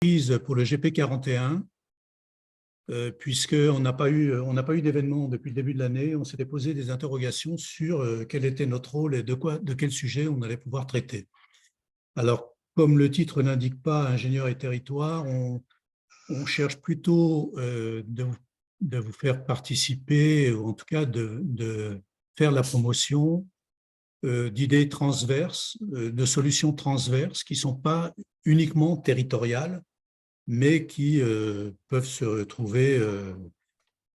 prise pour le GP41, puisqu'on n'a pas eu d'événement depuis le début de l'année. On s'était posé des interrogations sur quel était notre rôle et de quel sujet on allait pouvoir traiter. Alors, comme le titre n'indique pas ingénieur et territoire, on cherche plutôt de vous faire participer, ou en tout cas de faire la promotion d'idées transverses, de solutions transverses qui ne sont pas uniquement territoriales, mais qui peuvent se retrouver,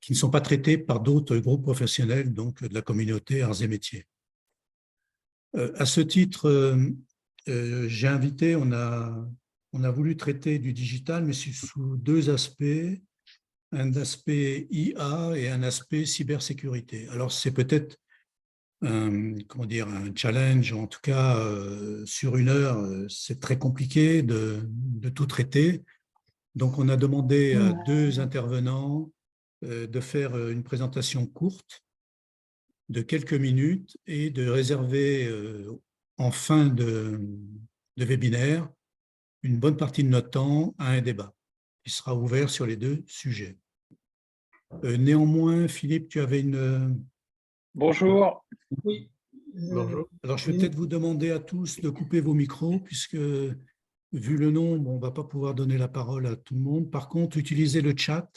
qui ne sont pas traitées par d'autres groupes professionnels, donc de la communauté arts et métiers. À ce titre, j'ai invité, on a voulu traiter du digital, mais sous deux aspects, un aspect IA et un aspect cybersécurité. Alors, c'est peut-être un challenge, en tout cas, sur une heure, c'est très compliqué de tout traiter. Donc, on a demandé à deux intervenants de faire une présentation courte de quelques minutes et de réserver en fin de webinaire une bonne partie de notre temps à un débat qui sera ouvert sur les deux sujets. Néanmoins, Philippe, tu avais une… Bonjour. Oui. Bonjour. Alors, je vais peut-être vous demander à tous de couper vos micros, puisque, vu le nombre, on ne va pas pouvoir donner la parole à tout le monde. Par contre, utilisez le chat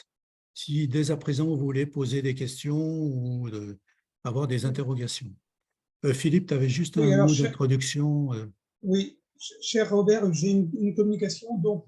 si dès à présent vous voulez poser des questions ou avoir des interrogations. Philippe, tu avais juste un mot d'introduction. Oui, cher Robert, j'ai une communication. Donc,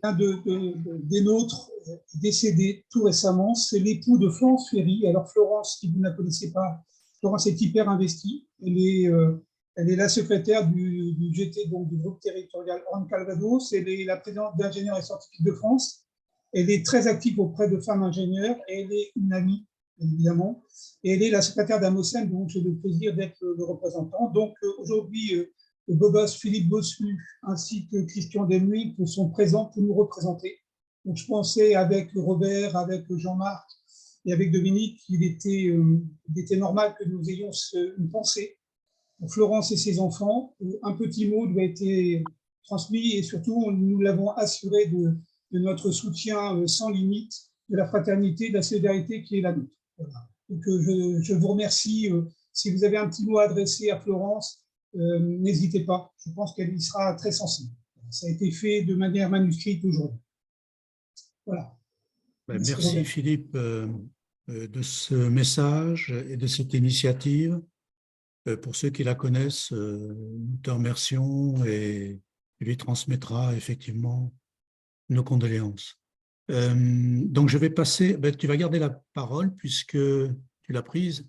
l'un des nôtres est décédé tout récemment. C'est l'époux de Florence Ferry. Alors, Florence, si vous ne la connaissez pas, Florence est hyper investie. Elle est la secrétaire du GT, donc du groupe territorial Rhône-Calvados. Elle est la présidente d'Ingénieurs et Scientifiques de France. Elle est très active auprès de femmes ingénieurs. Elle est une amie, évidemment. Et elle est la secrétaire d'Amocène, donc j'ai le plaisir d'être le représentant. Donc aujourd'hui, Bobos, Philippe Bossu ainsi que Christian Demouy sont présents pour nous représenter. Donc je pensais avec Robert, avec Jean-Marc et avec Dominique qu'il était normal que nous ayons une pensée pour Florence et ses enfants. Un petit mot doit être transmis et surtout nous l'avons assuré de notre soutien sans limite, de la fraternité, de la solidarité qui est la nôtre. Voilà. Donc, je vous remercie. Si vous avez un petit mot à adresser à Florence, n'hésitez pas. Je pense qu'elle y sera très sensible. Ça a été fait de manière manuscrite aujourd'hui. Voilà. Merci Philippe de ce message et de cette initiative. Pour ceux qui la connaissent, nous te remercions et tu lui transmettras effectivement nos condoléances. Donc, je vais passer, tu vas garder la parole puisque tu l'as prise.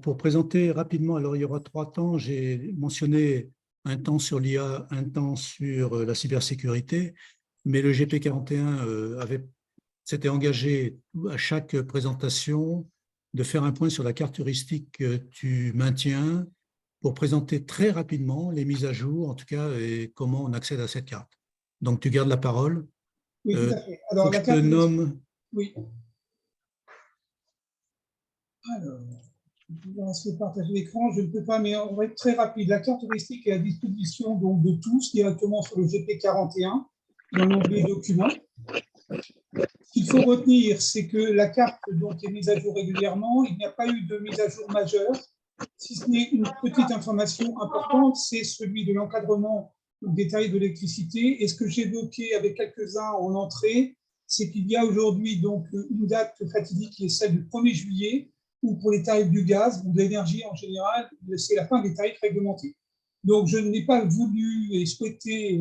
Pour présenter rapidement, alors il y aura 3 temps. J'ai mentionné un temps sur l'IA, un temps sur la cybersécurité, mais le GP41 s'était engagé à chaque présentation de faire un point sur la carte heuristique que tu maintiens pour présenter très rapidement les mises à jour, en tout cas, et comment on accède à cette carte. Donc, tu gardes la parole. Oui, tout à fait. Alors, faut que je te nomme. Oui. Alors, je vais partager l'écran. Je ne peux pas, mais on va être très rapide. La carte heuristique est à disposition donc, de tous directement sur le GP41 dans l'onglet documents. Ce qu'il faut retenir, c'est que la carte donc, est mise à jour régulièrement. Il n'y a pas eu de mise à jour majeure. Si ce n'est une petite information importante, c'est celui de l'encadrement des tarifs de l'électricité. Et ce que j'évoquais avec quelques-uns en entrée, c'est qu'il y a aujourd'hui donc une date fatidique qui est celle du 1er juillet, où pour les tarifs du gaz ou de l'énergie en général, c'est la fin des tarifs réglementés. Donc, je n'ai pas voulu et souhaité,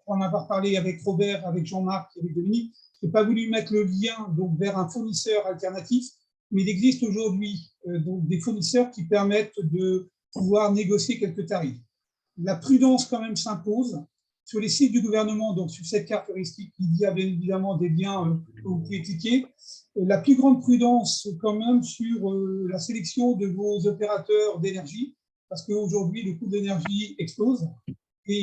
pour en avoir parlé avec Robert, avec Jean-Marc et avec Dominique, je n'ai pas voulu mettre le lien donc, vers un fournisseur alternatif, mais il existe aujourd'hui donc des fournisseurs qui permettent de pouvoir négocier quelques tarifs. La prudence quand même s'impose. Sur les sites du gouvernement, donc sur cette carte heuristique, il y a bien évidemment des liens que vous pouvez cliquer. La plus grande prudence quand même sur la sélection de vos opérateurs d'énergie, parce qu'aujourd'hui, le coût de l'énergie explose et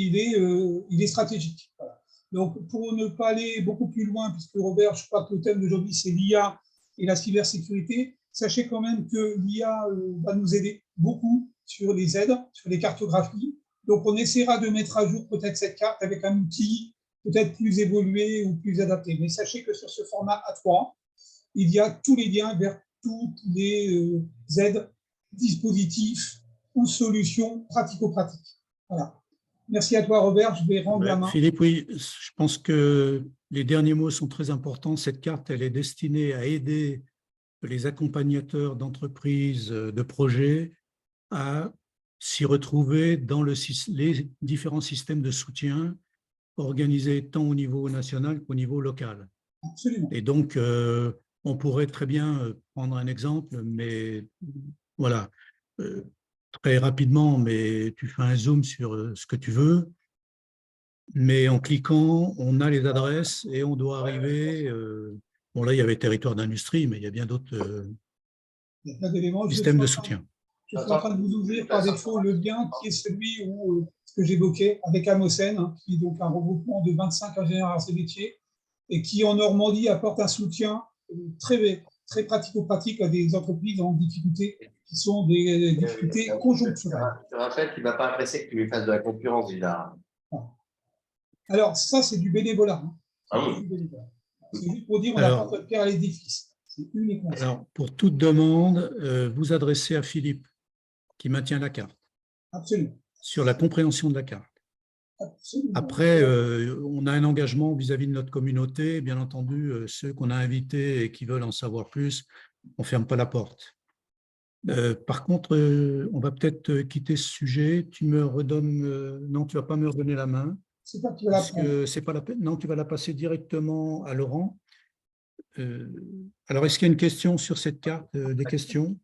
il est stratégique. Voilà. Donc, pour ne pas aller beaucoup plus loin, puisque Robert, je crois que le thème d'aujourd'hui, c'est l'IA et la cybersécurité, sachez quand même que l'IA va nous aider beaucoup sur les aides, sur les cartographies. Donc, on essaiera de mettre à jour peut-être cette carte avec un outil peut-être plus évolué ou plus adapté. Mais sachez que sur ce format A3, il y a tous les liens vers toutes les aides, dispositifs ou solutions pratico-pratiques. Voilà. Merci à toi, Robert. Je vais rendre la main. Philippe, oui, je pense que les derniers mots sont très importants. Cette carte, elle est destinée à aider les accompagnateurs d'entreprises, de projets, à s'y retrouver dans les différents systèmes de soutien organisés tant au niveau national qu'au niveau local. Absolument. Et donc, on pourrait très bien prendre un exemple, mais voilà, très rapidement, mais tu fais un zoom sur ce que tu veux. Mais en cliquant, on a les adresses et on doit arriver. Bon, là, il y avait territoire d'industrie, mais il y a bien d'autres systèmes de soutien. Je suis en train de vous ouvrir par défaut le lien qui est celui où, que j'évoquais avec Amosen, hein, qui est donc un regroupement de 25 ingénieurs arts et métiers et qui, en Normandie, apporte un soutien très, très pratico-pratique à des entreprises en difficulté qui sont des difficultés conjoncturelles. Je te rappelle qu'il ne va pas apprécier que tu lui fasses de la concurrence, Villard. Alors, ça, c'est du bénévolat. Hein. Ah oui. C'est juste pour dire qu'on apporte notre pierre à l'édifice. C'est uniquement ça. Alors, pour toute demande, vous adressez à Philippe, qui maintient la carte. Absolument. Sur la compréhension de la carte. Absolument. Après, on a un engagement vis-à-vis de notre communauté. Bien entendu, ceux qu'on a invités et qui veulent en savoir plus, on ne ferme pas la porte. Par contre, on va peut-être quitter ce sujet. Tu me redonnes… non, tu ne vas pas me redonner la main. C'est pas que tu vas la prendre. C'est pas la peine. Non, tu vas la passer directement à Laurent. Alors, est-ce qu'il y a une question sur cette carte, des questions?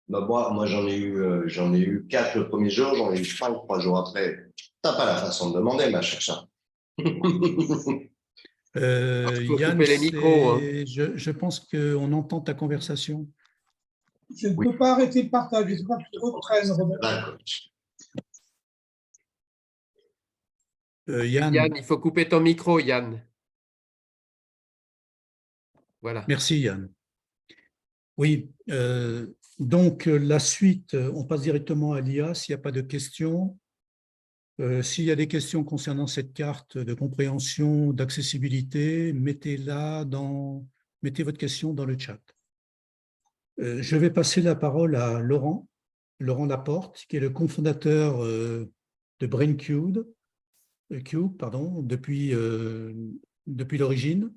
Bah moi j'en ai eu 4 le premier jour, j'en ai eu 5 3 jours après. T'as pas la façon de demander, ma chère chat. Yann, les micros, hein. Je pense qu'on entend ta conversation. Je ne peux pas arrêter le partage. Je ne sais pas que tu reprennes, Robert. D'accord. Yann, Il faut couper ton micro, Yann. Voilà. Merci Yann. Oui, donc la suite, on passe directement à l'IA s'il n'y a pas de questions. S'il y a des questions concernant cette carte de compréhension, d'accessibilité, mettez votre question dans le chat. Je vais passer la parole à Laurent Laporte, qui est le cofondateur de BrainCube, depuis l'origine.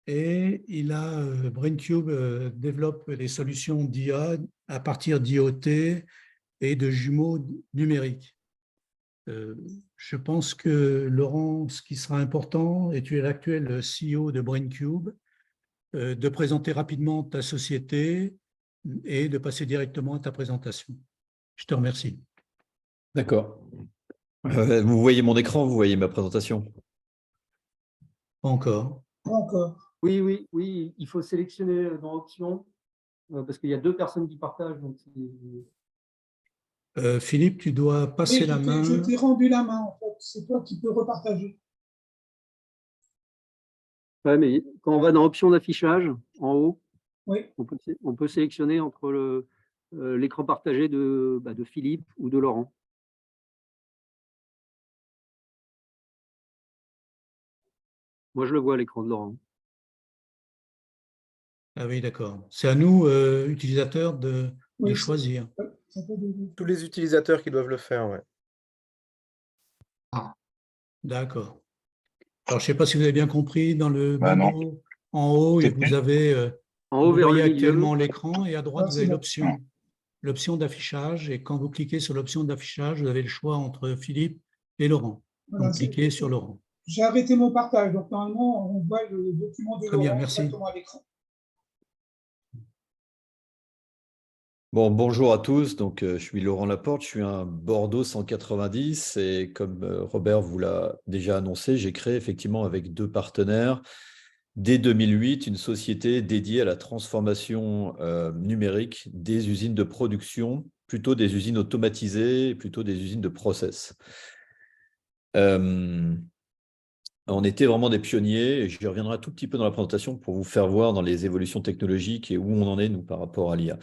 Et BrainCube développe des solutions d'IA à partir d'IoT et de jumeaux numériques. Je pense que Laurent, ce qui sera important, et tu es l'actuel CEO de BrainCube, de présenter rapidement ta société et de passer directement à ta présentation. Je te remercie. D'accord. Vous voyez mon écran, vous voyez ma présentation? Pas encore. Pas encore. Oui, il faut sélectionner dans Options, parce qu'il y a 2 personnes qui partagent. Donc Philippe, tu dois passer la main. Je t'ai rendu la main, en fait. C'est toi qui peux repartager. ouais, mais quand on va dans Options d'affichage, en haut, Oui. on peut sélectionner entre l'écran partagé de Philippe ou de Laurent. Moi, je le vois à l'écran de Laurent. Ah oui, d'accord. C'est à nous, utilisateurs, de choisir. Tous les utilisateurs qui doivent le faire, ouais. D'accord. Alors, je ne sais pas si vous avez bien compris, dans le menu en haut, vous avez en haut, vous vers voyez le milieu, actuellement l'écran et à droite, vous avez bon. l'option d'affichage. Et quand vous cliquez sur l'option d'affichage, vous avez le choix entre Philippe et Laurent. Voilà, donc, cliquez sur Laurent. J'ai arrêté mon partage, donc normalement, on voit le document de Très bien, Laurent merci. directement à l'écran. Bon, bonjour à tous. Donc, je suis Laurent Laporte, je suis un Bordeaux 190 et comme Robert vous l'a déjà annoncé, j'ai créé effectivement avec 2 partenaires dès 2008 une société dédiée à la transformation numérique des usines de production, plutôt des usines automatisées, plutôt des usines de process. On était vraiment des pionniers et j'y reviendrai un tout petit peu dans la présentation pour vous faire voir dans les évolutions technologiques et où on en est, nous, par rapport à l'IA.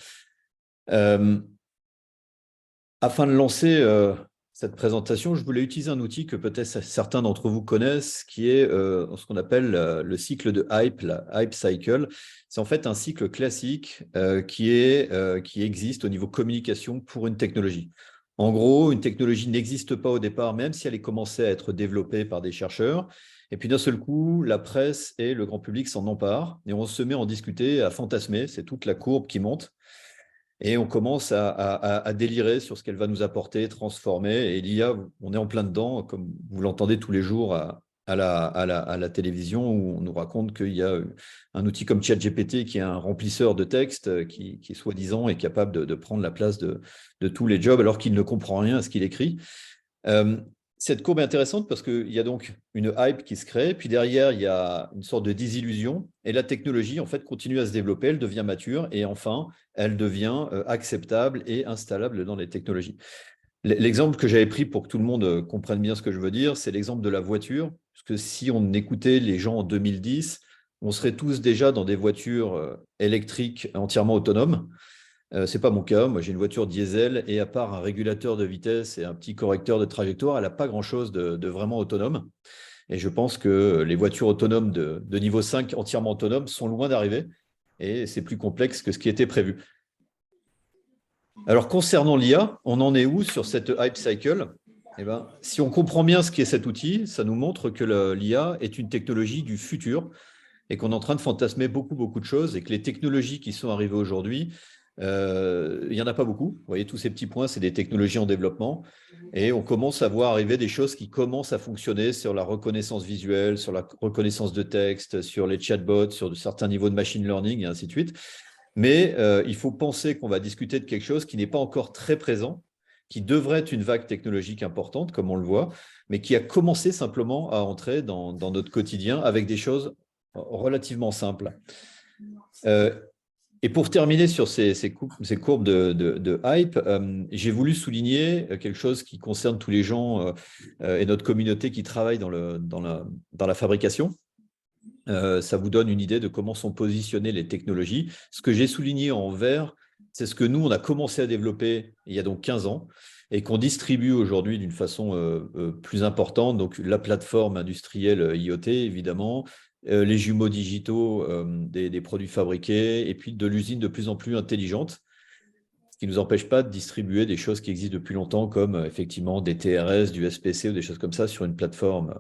Afin de lancer cette présentation, je voulais utiliser un outil que peut-être certains d'entre vous connaissent, qui est ce qu'on appelle le cycle de hype, la hype cycle. C'est en fait un cycle classique qui existe au niveau communication pour une technologie. En gros, une technologie n'existe pas au départ, même si elle est commencée à être développée par des chercheurs. Et puis d'un seul coup, la presse et le grand public s'en emparent et on se met à en discuter, à fantasmer. C'est toute la courbe qui monte. Et on commence à délirer sur ce qu'elle va nous apporter, transformer. Et l'IA, on est en plein dedans, comme vous l'entendez tous les jours à la télévision, où on nous raconte qu'il y a un outil comme ChatGPT qui est un remplisseur de texte, qui soi-disant est capable de prendre la place de tous les jobs, alors qu'il ne comprend rien à ce qu'il écrit. Cette courbe est intéressante parce qu'il y a donc une hype qui se crée, puis derrière, il y a une sorte de désillusion, et la technologie, en fait, continue à se développer, elle devient mature, et enfin, elle devient acceptable et installable dans les technologies. L'exemple que j'avais pris pour que tout le monde comprenne bien ce que je veux dire, c'est l'exemple de la voiture, parce que si on écoutait les gens en 2010, on serait tous déjà dans des voitures électriques entièrement autonomes. Ce n'est pas mon cas, moi j'ai une voiture diesel et à part un régulateur de vitesse et un petit correcteur de trajectoire, elle n'a pas grand-chose de vraiment autonome. Et je pense que les voitures autonomes de niveau 5 entièrement autonomes sont loin d'arriver et c'est plus complexe que ce qui était prévu. Alors concernant l'IA, on en est où sur cette hype cycle ? Eh ben, si on comprend bien ce qu'est cet outil, ça nous montre que l'IA est une technologie du futur et qu'on est en train de fantasmer beaucoup de choses et que les technologies qui sont arrivées aujourd'hui, il n'y en a pas beaucoup. Vous voyez, tous ces petits points, c'est des technologies en développement. Et on commence à voir arriver des choses qui commencent à fonctionner sur la reconnaissance visuelle, sur la reconnaissance de texte, sur les chatbots, sur certains niveaux de machine learning et ainsi de suite. Mais il faut penser qu'on va discuter de quelque chose qui n'est pas encore très présent, qui devrait être une vague technologique importante, comme on le voit, mais qui a commencé simplement à entrer dans notre quotidien avec des choses relativement simples. Et pour terminer sur ces courbes de hype, j'ai voulu souligner quelque chose qui concerne tous les gens et notre communauté qui travaille dans la fabrication. Ça vous donne une idée de comment sont positionnées les technologies. Ce que j'ai souligné en vert, c'est ce que nous, on a commencé à développer il y a donc 15 ans et qu'on distribue aujourd'hui d'une façon plus importante. Donc, la plateforme industrielle IoT, évidemment, les jumeaux digitaux des produits fabriqués et puis de l'usine de plus en plus intelligente, ce qui ne nous empêche pas de distribuer des choses qui existent depuis longtemps comme effectivement des TRS, du SPC ou des choses comme ça sur une plateforme.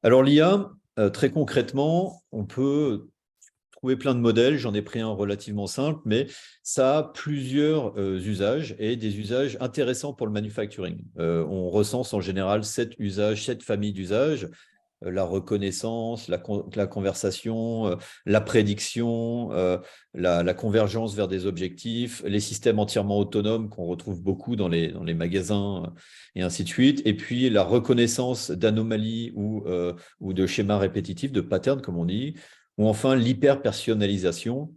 Alors l'IA, très concrètement, on peut trouver plein de modèles, j'en ai pris un relativement simple, mais ça a plusieurs usages et des usages intéressants pour le manufacturing. On recense en général 7 familles d'usages. La reconnaissance, la conversation, la prédiction, la convergence vers des objectifs, les systèmes entièrement autonomes qu'on retrouve beaucoup dans les magasins et ainsi de suite, et puis la reconnaissance d'anomalies ou de schémas répétitifs, de patterns comme on dit, ou enfin l'hyper-personnalisation.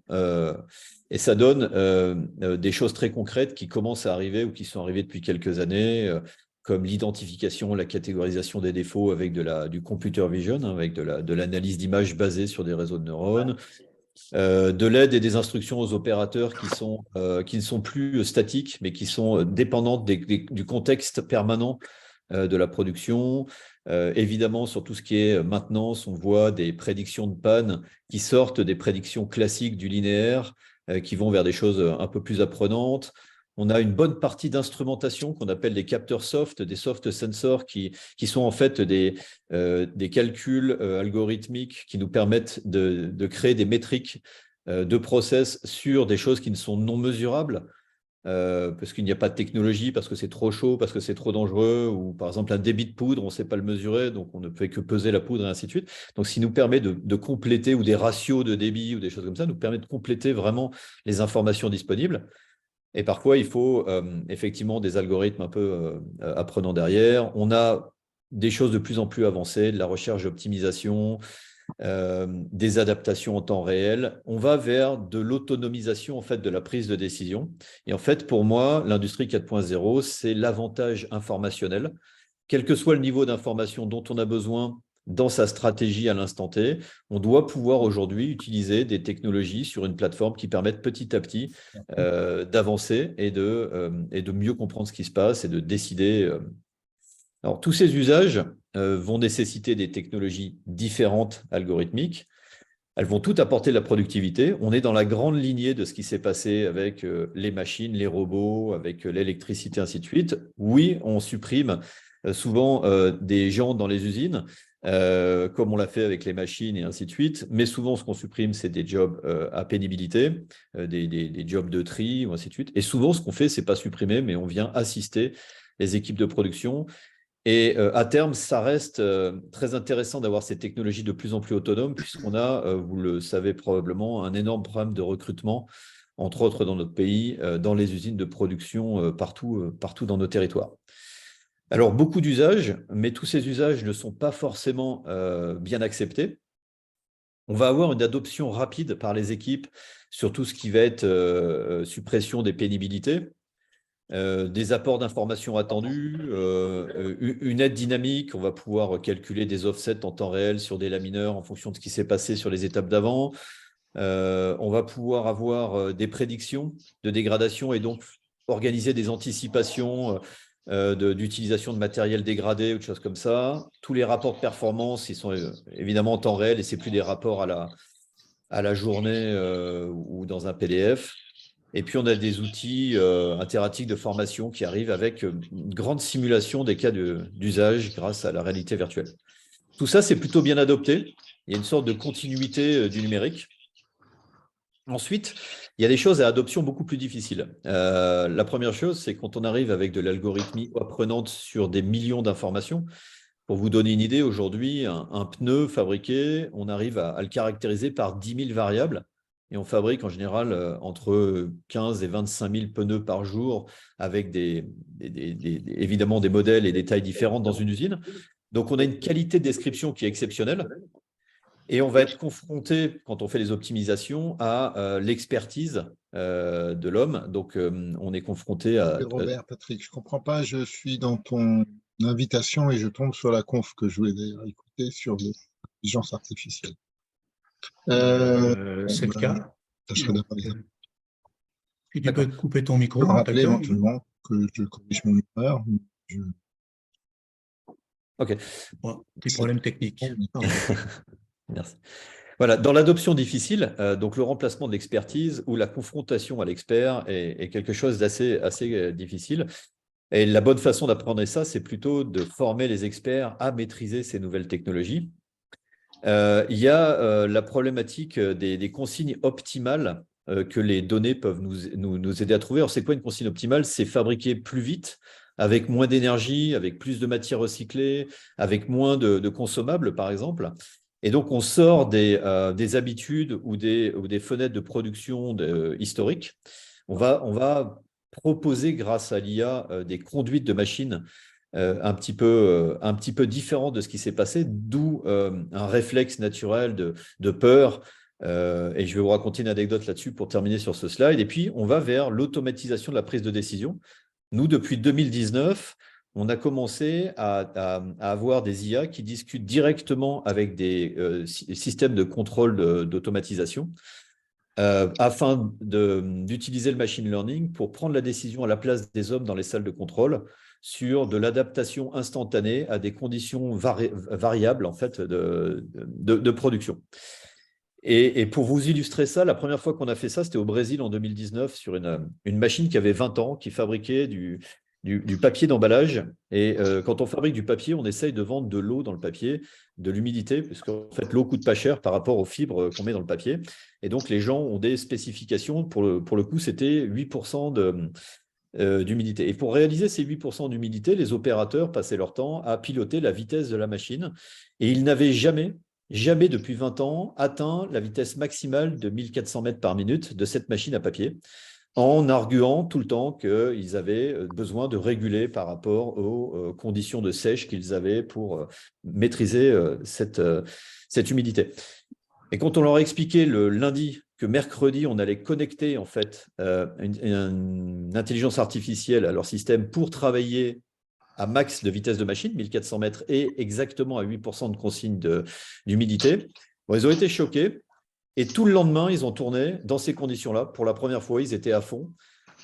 Et ça donne des choses très concrètes qui commencent à arriver ou qui sont arrivées depuis quelques années, comme l'identification, la catégorisation des défauts avec du computer vision, avec de l'analyse d'images basée sur des réseaux de neurones, de l'aide et des instructions aux opérateurs qui ne sont plus statiques, mais qui sont dépendantes du contexte permanent de la production. Évidemment, sur tout ce qui est maintenance, on voit des prédictions de panne qui sortent des prédictions classiques du linéaire, qui vont vers des choses un peu plus apprenantes. On a une bonne partie d'instrumentation qu'on appelle des capteurs soft, des soft sensors qui sont en fait des calculs algorithmiques qui nous permettent de créer des métriques de process sur des choses qui ne sont non mesurables, parce qu'il n'y a pas de technologie, parce que c'est trop chaud, parce que c'est trop dangereux, ou par exemple un débit de poudre, on ne sait pas le mesurer, donc on ne peut que peser la poudre et ainsi de suite. Donc ce qui nous permet de compléter, ou des ratios de débit ou des choses comme ça, nous permet de compléter vraiment les informations disponibles. Et parfois, il faut effectivement des algorithmes un peu apprenants derrière. On a des choses de plus en plus avancées, de la recherche d'optimisation, des adaptations en temps réel. On va vers de l'autonomisation en fait, de la prise de décision. Et en fait, pour moi, l'industrie 4.0, c'est l'avantage informationnel. Quel que soit le niveau d'information dont on a besoin dans sa stratégie à l'instant T. On doit pouvoir aujourd'hui utiliser des technologies sur une plateforme qui permettent petit à petit d'avancer et de mieux comprendre ce qui se passe et de décider. Alors, tous ces usages vont nécessiter des technologies différentes algorithmiques. Elles vont toutes apporter de la productivité. On est dans la grande lignée de ce qui s'est passé avec les machines, les robots, avec l'électricité, ainsi de suite. Oui, on supprime souvent des gens dans les usines, comme on l'a fait avec les machines et ainsi de suite. Mais souvent, ce qu'on supprime, c'est des jobs à pénibilité, des jobs de tri, ou ainsi de suite. Et souvent, ce qu'on fait, c'est pas supprimer, mais on vient assister les équipes de production. Et à terme, ça reste très intéressant d'avoir ces technologies de plus en plus autonomes, puisqu'on a, vous le savez probablement, un énorme problème de recrutement, entre autres dans notre pays, dans les usines de production partout dans nos territoires. Alors, beaucoup d'usages, mais tous ces usages ne sont pas forcément bien acceptés. On va avoir une adoption rapide par les équipes sur tout ce qui va être suppression des pénibilités. Des apports d'informations attendus, une aide dynamique, on va pouvoir calculer des offsets en temps réel sur des lamineurs en fonction de ce qui s'est passé sur les étapes d'avant. On va pouvoir avoir des prédictions de dégradation et donc organiser des anticipations d'utilisation de matériel dégradé ou de choses comme ça. Tous les rapports de performance, ils sont évidemment en temps réel et ce n'est plus des rapports à la journée ou dans un PDF. Et puis, on a des outils interactifs de formation qui arrivent avec une grande simulation des cas d'usage grâce à la réalité virtuelle. Tout ça, c'est plutôt bien adopté. Il y a une sorte de continuité du numérique. Ensuite, il y a des choses à adoption beaucoup plus difficiles. La première chose, c'est quand on arrive avec de l'algorithmie apprenante sur des millions d'informations. Pour vous donner une idée, aujourd'hui, un pneu fabriqué, on arrive à le caractériser par 10 000 variables. Et on fabrique en général entre 15 et 25 000 pneus par jour avec évidemment des modèles et des tailles différentes dans une usine. Donc, on a une qualité de description qui est exceptionnelle. Et on va être confronté, quand on fait les optimisations, à l'expertise de l'homme. Donc, on est confronté à… Robert, Patrick, je ne comprends pas. Je suis dans ton invitation et je tombe sur la conf que je voulais d'ailleurs écouter sur l'intelligence artificielle. C'est le cas. Ça serait d'avoir les Tu peux couper ton micro. rappeler éventuellement que je corrige mon erreur. OK. Bon, petit problème technique. Merci. Voilà, dans l'adoption difficile, donc le remplacement de l'expertise ou la confrontation à l'expert est quelque chose d'assez difficile. Et la bonne façon d'apprendre ça, c'est plutôt de former les experts à maîtriser ces nouvelles technologies. Il y a la problématique des consignes optimales que les données peuvent nous aider à trouver. Alors, c'est quoi une consigne optimale? C'est fabriquer plus vite, avec moins d'énergie, avec plus de matières recyclées, avec moins de consommables, par exemple. Et donc, on sort des habitudes ou des fenêtres de production historiques. On va proposer, grâce à l'IA, des conduites de machines un petit peu différent de ce qui s'est passé, d'où un réflexe naturel de peur. Et je vais vous raconter une anecdote là-dessus pour terminer sur ce slide. Et puis, on va vers l'automatisation de la prise de décision. Nous, depuis 2019, on a commencé à avoir des IA qui discutent directement avec des systèmes de contrôle d'automatisation afin d'utiliser le machine learning pour prendre la décision à la place des hommes dans les salles de contrôle sur de l'adaptation instantanée à des conditions variables en fait, de production. Et pour vous illustrer ça, la première fois qu'on a fait ça, c'était au Brésil en 2019 sur une machine qui avait 20 ans, qui fabriquait du papier d'emballage. Et quand on fabrique du papier, on essaye de vendre de l'eau dans le papier, de l'humidité, puisqu'en fait, l'eau coûte pas cher par rapport aux fibres qu'on met dans le papier. Et donc, les gens ont des spécifications. Pour le coup, c'était 8% d'humidité. Et pour réaliser ces 8% d'humidité, les opérateurs passaient leur temps à piloter la vitesse de la machine. Et ils n'avaient jamais depuis 20 ans atteint la vitesse maximale de 1400 mètres par minute de cette machine à papier, en arguant tout le temps qu'ils avaient besoin de réguler par rapport aux conditions de sèche qu'ils avaient pour maîtriser cette humidité. Et quand on leur a expliqué le lundi que mercredi, on allait connecter en fait une intelligence artificielle à leur système pour travailler à max de vitesse de machine, 1400 mètres, et exactement à 8% de consigne d'humidité. Bon, ils ont été choqués. Et tout le lendemain, ils ont tourné dans ces conditions-là. Pour la première fois, ils étaient à fond.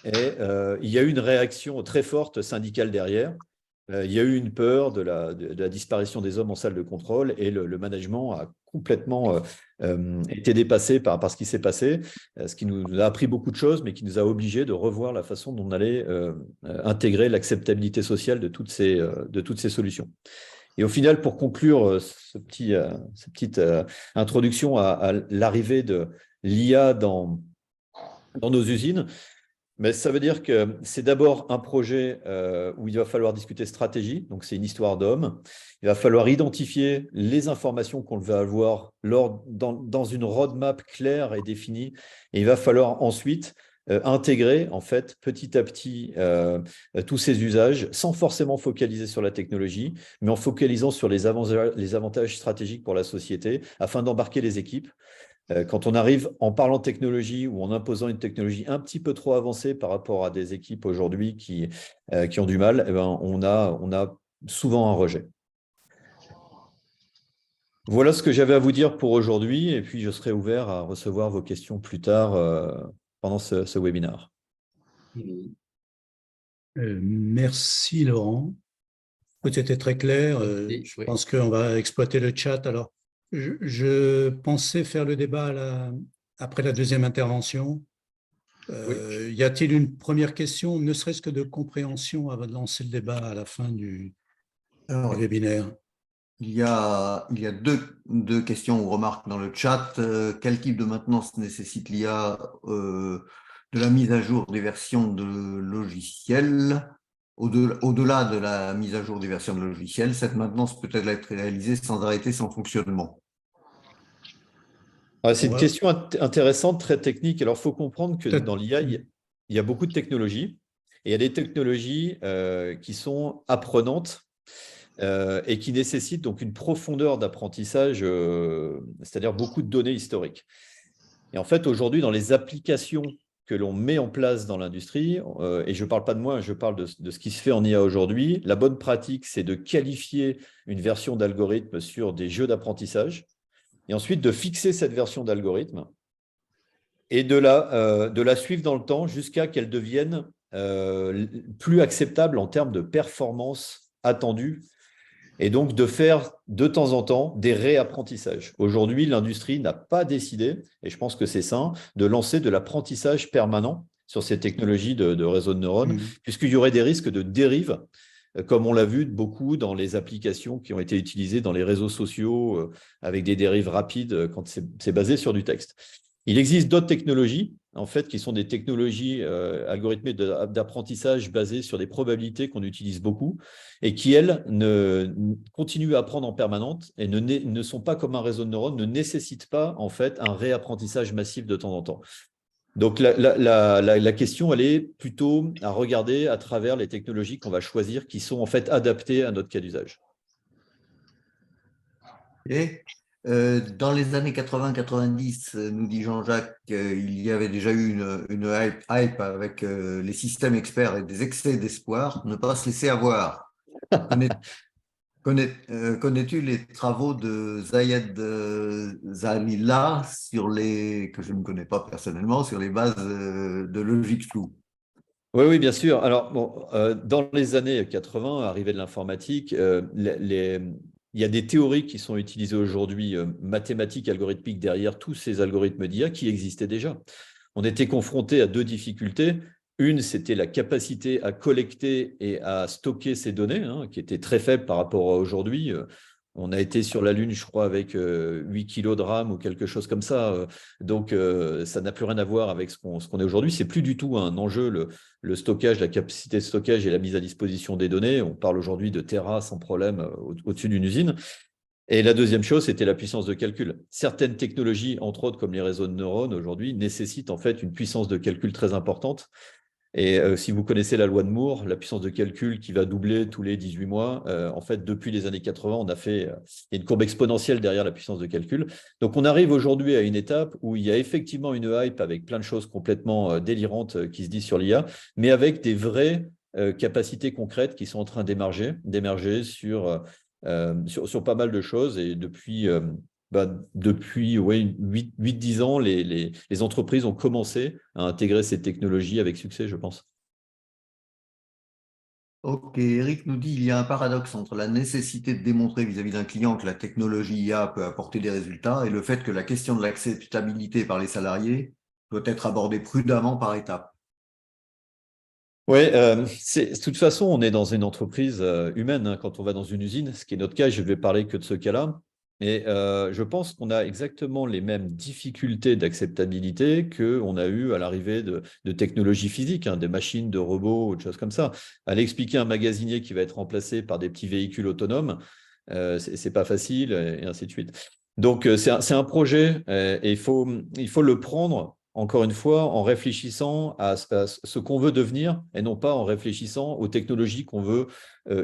Et il y a eu une réaction très forte syndicale derrière. Il y a eu une peur de la disparition des hommes en salle de contrôle et le management a complètement été dépassé par ce qui s'est passé, ce qui nous a appris beaucoup de choses, mais qui nous a obligés de revoir la façon dont on allait intégrer l'acceptabilité sociale de toutes ces solutions. Et au final, pour conclure cette petite introduction à l'arrivée de l'IA dans nos usines, mais ça veut dire que c'est d'abord un projet où il va falloir discuter stratégie, donc c'est une histoire d'hommes. Il va falloir identifier les informations qu'on va avoir dans une roadmap claire et définie. Et il va falloir ensuite intégrer en fait petit à petit tous ces usages sans forcément focaliser sur la technologie, mais en focalisant sur les avantages stratégiques pour la société afin d'embarquer les équipes. Quand on arrive en parlant de technologie ou en imposant une technologie un petit peu trop avancée par rapport à des équipes aujourd'hui qui ont du mal, eh ben, on a souvent un rejet. Voilà ce que j'avais à vous dire pour aujourd'hui, et puis je serai ouvert à recevoir vos questions plus tard pendant ce webinaire. Merci Laurent. C'était très clair. Je pense qu'on va exploiter le chat. Alors, je pensais faire le débat après la deuxième intervention. Y a-t-il une première question, ne serait-ce que de compréhension avant de lancer le débat à la fin du webinaire? Il y a deux questions ou remarques dans le chat. Quel type de maintenance nécessite l'IA de la mise à jour des versions de logiciels? Au-delà de la mise à jour des versions de logiciels, cette maintenance peut-elle être réalisée sans arrêter son fonctionnement? C'est une question intéressante, très technique. Alors, il faut comprendre que dans l'IA, il y a beaucoup de technologies. Et il y a des technologies qui sont apprenantes et qui nécessitent donc une profondeur d'apprentissage, c'est-à-dire beaucoup de données historiques. Et en fait, aujourd'hui, dans les applications que l'on met en place dans l'industrie, et je ne parle pas de moi, je parle de ce qui se fait en IA aujourd'hui, la bonne pratique, c'est de qualifier une version d'algorithme sur des jeux d'apprentissage, et ensuite de fixer cette version d'algorithme et de la suivre dans le temps jusqu'à qu'elle devienne plus acceptable en termes de performance attendue, et donc de faire de temps en temps des réapprentissages. Aujourd'hui, l'industrie n'a pas décidé, et je pense que c'est sain, de lancer de l'apprentissage permanent sur ces technologies de réseaux de neurones, puisqu'il y aurait des risques de dérive, comme on l'a vu beaucoup dans les applications qui ont été utilisées dans les réseaux sociaux, avec des dérives rapides quand c'est basé sur du texte. Il existe d'autres technologies, en fait, qui sont des technologies algorithmées d'apprentissage basées sur des probabilités qu'on utilise beaucoup et qui, elles, continuent à apprendre en permanence et ne sont pas comme un réseau de neurones, ne nécessitent pas, en fait, un réapprentissage massif de temps en temps. Donc, la question, elle est plutôt à regarder à travers les technologies qu'on va choisir qui sont, en fait, adaptées à notre cas d'usage. Et dans les années 80-90, nous dit Jean-Jacques, il y avait déjà eu une hype avec les systèmes experts et des excès d'espoir, ne pas se laisser avoir. Connais-tu les travaux de Zayed Zalila que je ne connais pas personnellement, sur les bases de logique floue? Oui, bien sûr. Alors, bon, dans les années 80, arrivée de l'informatique, il y a des théories qui sont utilisées aujourd'hui, mathématiques, algorithmiques, derrière tous ces algorithmes d'IA qui existaient déjà. On était confronté à deux difficultés. Une, c'était la capacité à collecter et à stocker ces données, qui était très faible par rapport à aujourd'hui. On a été sur la Lune, je crois, avec 8 kilos de RAM ou quelque chose comme ça. Donc, ça n'a plus rien à voir avec ce qu'on est aujourd'hui. Ce n'est plus du tout un enjeu, le stockage, la capacité de stockage et la mise à disposition des données. On parle aujourd'hui de Tera sans problème au-dessus d'une usine. Et la deuxième chose, c'était la puissance de calcul. Certaines technologies, entre autres comme les réseaux de neurones aujourd'hui, nécessitent en fait une puissance de calcul très importante. Et si vous connaissez la loi de Moore, la puissance de calcul qui va doubler tous les 18 mois, en fait, depuis les années 80, on a fait une courbe exponentielle derrière la puissance de calcul. Donc, on arrive aujourd'hui à une étape où il y a effectivement une hype avec plein de choses complètement délirantes qui se disent sur l'IA, mais avec des vraies capacités concrètes qui sont en train d'émerger sur pas mal de choses. Et depuis 8-10 ans, les entreprises ont commencé à intégrer ces technologies avec succès, je pense. Ok, Eric nous dit il y a un paradoxe entre la nécessité de démontrer vis-à-vis d'un client que la technologie IA peut apporter des résultats et le fait que la question de l'acceptabilité par les salariés doit être abordée prudemment par étapes. Oui, de toute façon, on est dans une entreprise humaine hein, quand on va dans une usine, ce qui est notre cas, je ne vais parler que de ce cas-là. Et je pense qu'on a exactement les mêmes difficultés d'acceptabilité qu'on a eu à l'arrivée de technologies physiques, hein, des machines, de robots, ou de choses comme ça. Aller expliquer un magasinier qui va être remplacé par des petits véhicules autonomes, c'est pas facile, et ainsi de suite. Donc, c'est un projet et il faut le prendre, encore une fois, en réfléchissant à ce qu'on veut devenir et non pas en réfléchissant aux technologies qu'on veut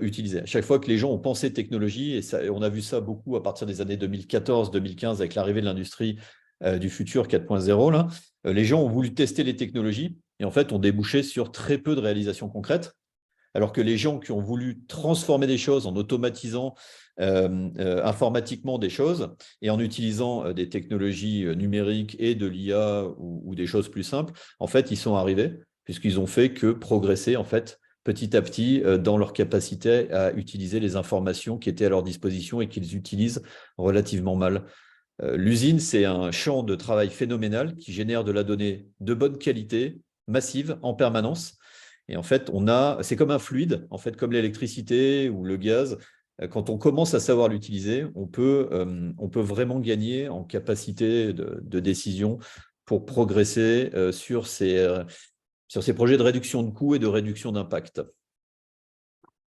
utiliser. À chaque fois que les gens ont pensé technologie, et on a vu ça beaucoup à partir des années 2014-2015 avec l'arrivée de l'industrie du futur 4.0, là, les gens ont voulu tester les technologies et en fait ont débouché sur très peu de réalisations concrètes. Alors que les gens qui ont voulu transformer des choses en automatisant informatiquement des choses et en utilisant des technologies numériques et de l'IA ou des choses plus simples, en fait, ils sont arrivés puisqu'ils ont fait que progresser en fait petit à petit dans leur capacité à utiliser les informations qui étaient à leur disposition et qu'ils utilisent relativement mal. L'usine, c'est un champ de travail phénoménal qui génère de la donnée de bonne qualité, massive, en permanence. Et en fait, c'est comme un fluide, en fait, comme l'électricité ou le gaz. Quand on commence à savoir l'utiliser, on peut vraiment gagner en capacité de décision pour progresser sur ces projets de réduction de coûts et de réduction d'impact.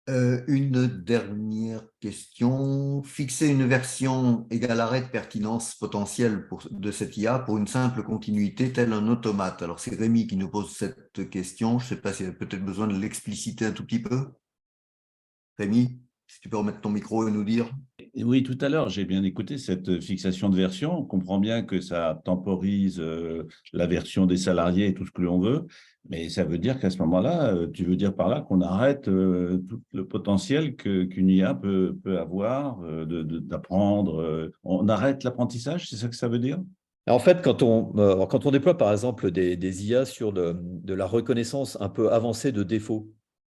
Une dernière question. Fixer une version égale arrêt de pertinence potentielle de cette IA pour une simple continuité, tel un automate. Alors, c'est Rémi qui nous pose cette question. Je ne sais pas s'il y a peut-être besoin de l'expliciter un tout petit peu. Rémi, si tu peux remettre ton micro et nous dire. Oui, tout à l'heure, j'ai bien écouté cette fixation de version. On comprend bien que ça temporise la version des salariés et tout ce que l'on veut, mais ça veut dire qu'à ce moment-là, tu veux dire par là qu'on arrête tout le potentiel qu'une IA peut avoir d'apprendre. On arrête l'apprentissage, c'est ça que ça veut dire? En fait, quand on déploie par exemple des IA sur de la reconnaissance un peu avancée de défauts,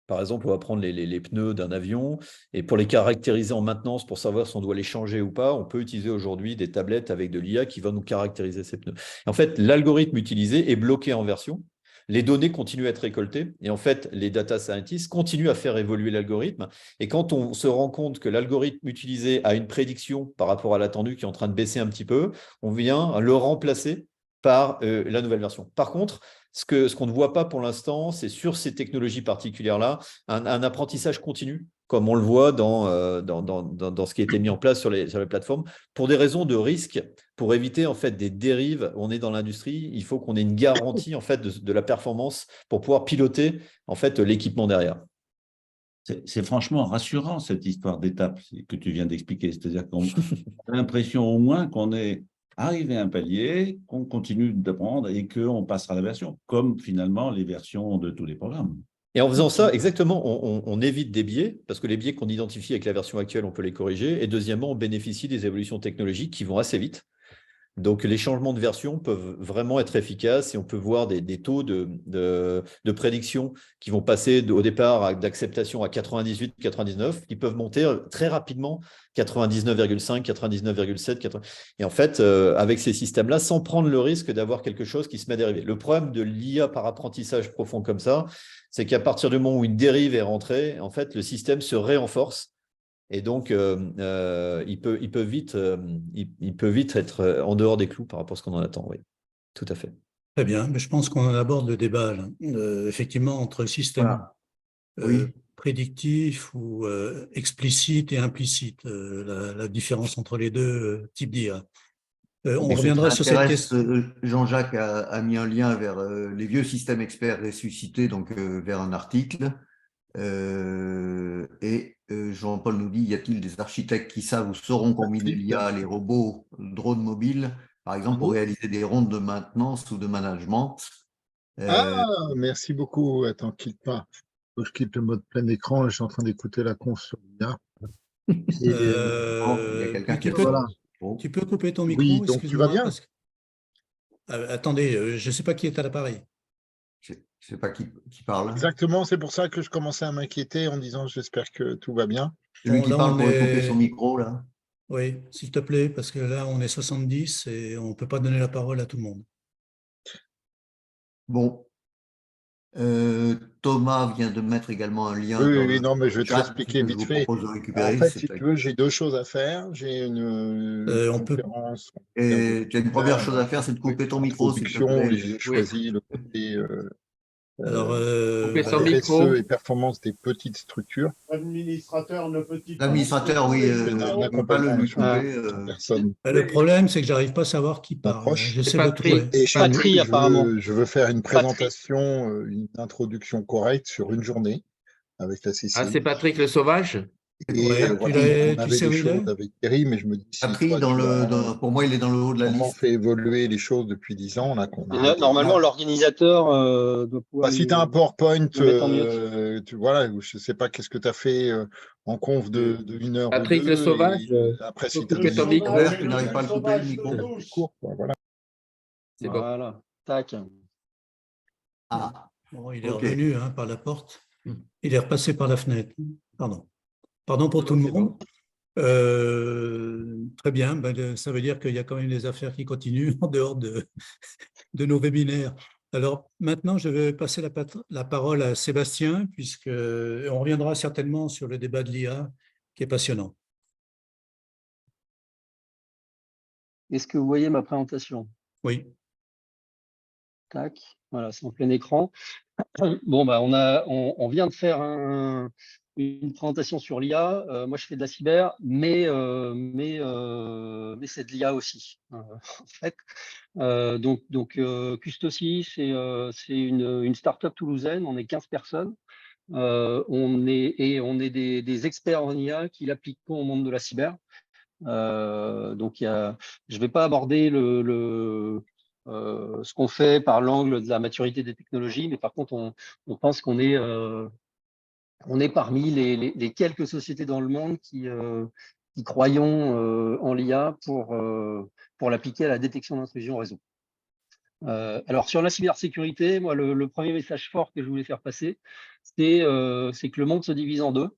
par exemple, on va prendre les pneus d'un avion et pour les caractériser en maintenance, pour savoir si on doit les changer ou pas, on peut utiliser aujourd'hui des tablettes avec de l'IA qui va nous caractériser ces pneus. En fait, l'algorithme utilisé est bloqué en version. Les données continuent à être récoltées et en fait, les data scientists continuent à faire évoluer l'algorithme. Et quand on se rend compte que l'algorithme utilisé a une prédiction par rapport à l'attendu qui est en train de baisser un petit peu, on vient le remplacer par la nouvelle version. Par contre, ce qu'on ne voit pas pour l'instant, c'est sur ces technologies particulières-là, un apprentissage continu, comme on le voit dans ce qui a été mis en place sur les plateformes, pour des raisons de risque, pour éviter en fait des dérives. On est dans l'industrie, il faut qu'on ait une garantie en fait de la performance pour pouvoir piloter en fait l'équipement derrière. C'est franchement rassurant cette histoire d'étape que tu viens d'expliquer. C'est-à-dire qu'on a l'impression au moins qu'on est arrivé à un palier, qu'on continue d'apprendre et qu'on passera à la version, comme finalement les versions de tous les programmes. Et en faisant ça, exactement, on évite des biais, parce que les biais qu'on identifie avec la version actuelle, on peut les corriger. Et deuxièmement, on bénéficie des évolutions technologiques qui vont assez vite. Donc, les changements de version peuvent vraiment être efficaces et on peut voir des taux de prédiction qui vont passer au départ d'acceptation à 98, 99, qui peuvent monter très rapidement 99,5, 99,7. Et en fait, avec ces systèmes-là, sans prendre le risque d'avoir quelque chose qui se met à dériver. Le problème de l'IA par apprentissage profond comme ça, c'est qu'à partir du moment où une dérive est rentrée, en fait, le système se réenforce. Et donc, il peut vite être en dehors des clous par rapport à ce qu'on en attend. Oui, tout à fait. Très bien, mais je pense qu'on en aborde le débat, là. Effectivement, entre le système prédictif ou explicite et implicite, la différence entre les deux types d'IA. On reviendra sur cette question. Jean-Jacques a mis un lien vers les vieux systèmes experts ressuscités, donc vers un article. Et Jean-Paul nous dit, y a-t-il des architectes qui savent ou sauront combiner l'IA, les robots, drones mobiles, par exemple, pour réaliser des rondes de maintenance ou de management? Merci beaucoup. Attends, quitte pas. Je quitte le mode plein écran et je suis en train d'écouter la conf sur l'IA. il y a quelqu'un qui voilà. Tu peux couper ton micro, Oui, donc tu vas excuse-moi. bien? Parce que... attendez, je ne sais pas qui est à l'appareil. Je ne sais pas qui parle. Exactement, c'est pour ça que je commençais à m'inquiéter en disant j'espère que tout va bien. Celui Bon, qui là, parle on pourrait est- couper son micro, là. Oui, s'il te plaît, parce que là, on est 70 et on ne peut pas donner la parole à tout le monde. Bon. Thomas vient de mettre également un lien Oui, dans oui, le non, mais je vais te chat l'expliquer que je vite vous fait. propose de En récupérer. fait, si tu veux, j'ai deux choses à faire. J'ai une On peut... conférence. Et tu as une première chose à faire, c'est de couper ton micro, s'il te Introduction, plaît. et j'ai choisi le côté Alors, Coupez son RSE micro. et performance des petites structures. L'administrateur, oui, Un ne peut pas le accompagnement lui sur couper. personne le problème, c'est que j'arrive pas à savoir qui parle. m'approche. J'essaie C'est de trouver. Et chez nous, Patrie, apparemment. je veux faire une Patrick. présentation, une introduction correcte sur une journée avec la Ah, CCI. c'est Patrick le Sauvage? Et Ouais, voilà, tu on avait sais des où il est? choses avec Thierry, mais je me dis, si Patrie, toi, pour moi, il est dans le haut de la comment on liste. fait évoluer les choses depuis 10 ans, là, qu'on a Normalement, l'organisateur doit pouvoir. si tu as un PowerPoint, le mettre en mute. voilà, je ne sais pas qu'est-ce que tu as fait en conf de 1 heure Patrick ou le deux. Sauvage, Et après, faut si tu as couper ton micro. Tu n'arrives pas à le couper, le micro. cours, voilà. C'est bon. Voilà. Tac. Ah, Bon, il est ok. revenu par la porte. Il est repassé par la fenêtre. Pardon. Pardon pour tout le monde. Très bien. Ben, ça veut dire qu'il y a quand même des affaires qui continuent en dehors de nos webinaires. Alors maintenant, je vais passer la parole à Sébastien, puisque on reviendra certainement sur le débat de l'IA, qui est passionnant. Est-ce que vous voyez ma présentation? Oui. Tac. Voilà, c'est en plein écran. Bon, bah, on vient de faire une présentation sur l'IA. Moi, je fais de la cyber, mais c'est de l'IA aussi, en fait. Donc Custosi, c'est une start-up toulousaine. On est 15 personnes. On est des experts en IA qui l'appliquent au monde de la cyber. Donc, je ne vais pas aborder ce qu'on fait par l'angle de la maturité des technologies, mais par contre, on pense qu'on est parmi les quelques sociétés dans le monde qui croyons en l'IA pour l'appliquer à la détection d'intrusion réseau. Alors, sur la cybersécurité, moi, le premier message fort que je voulais faire passer, c'est que le monde se divise en deux.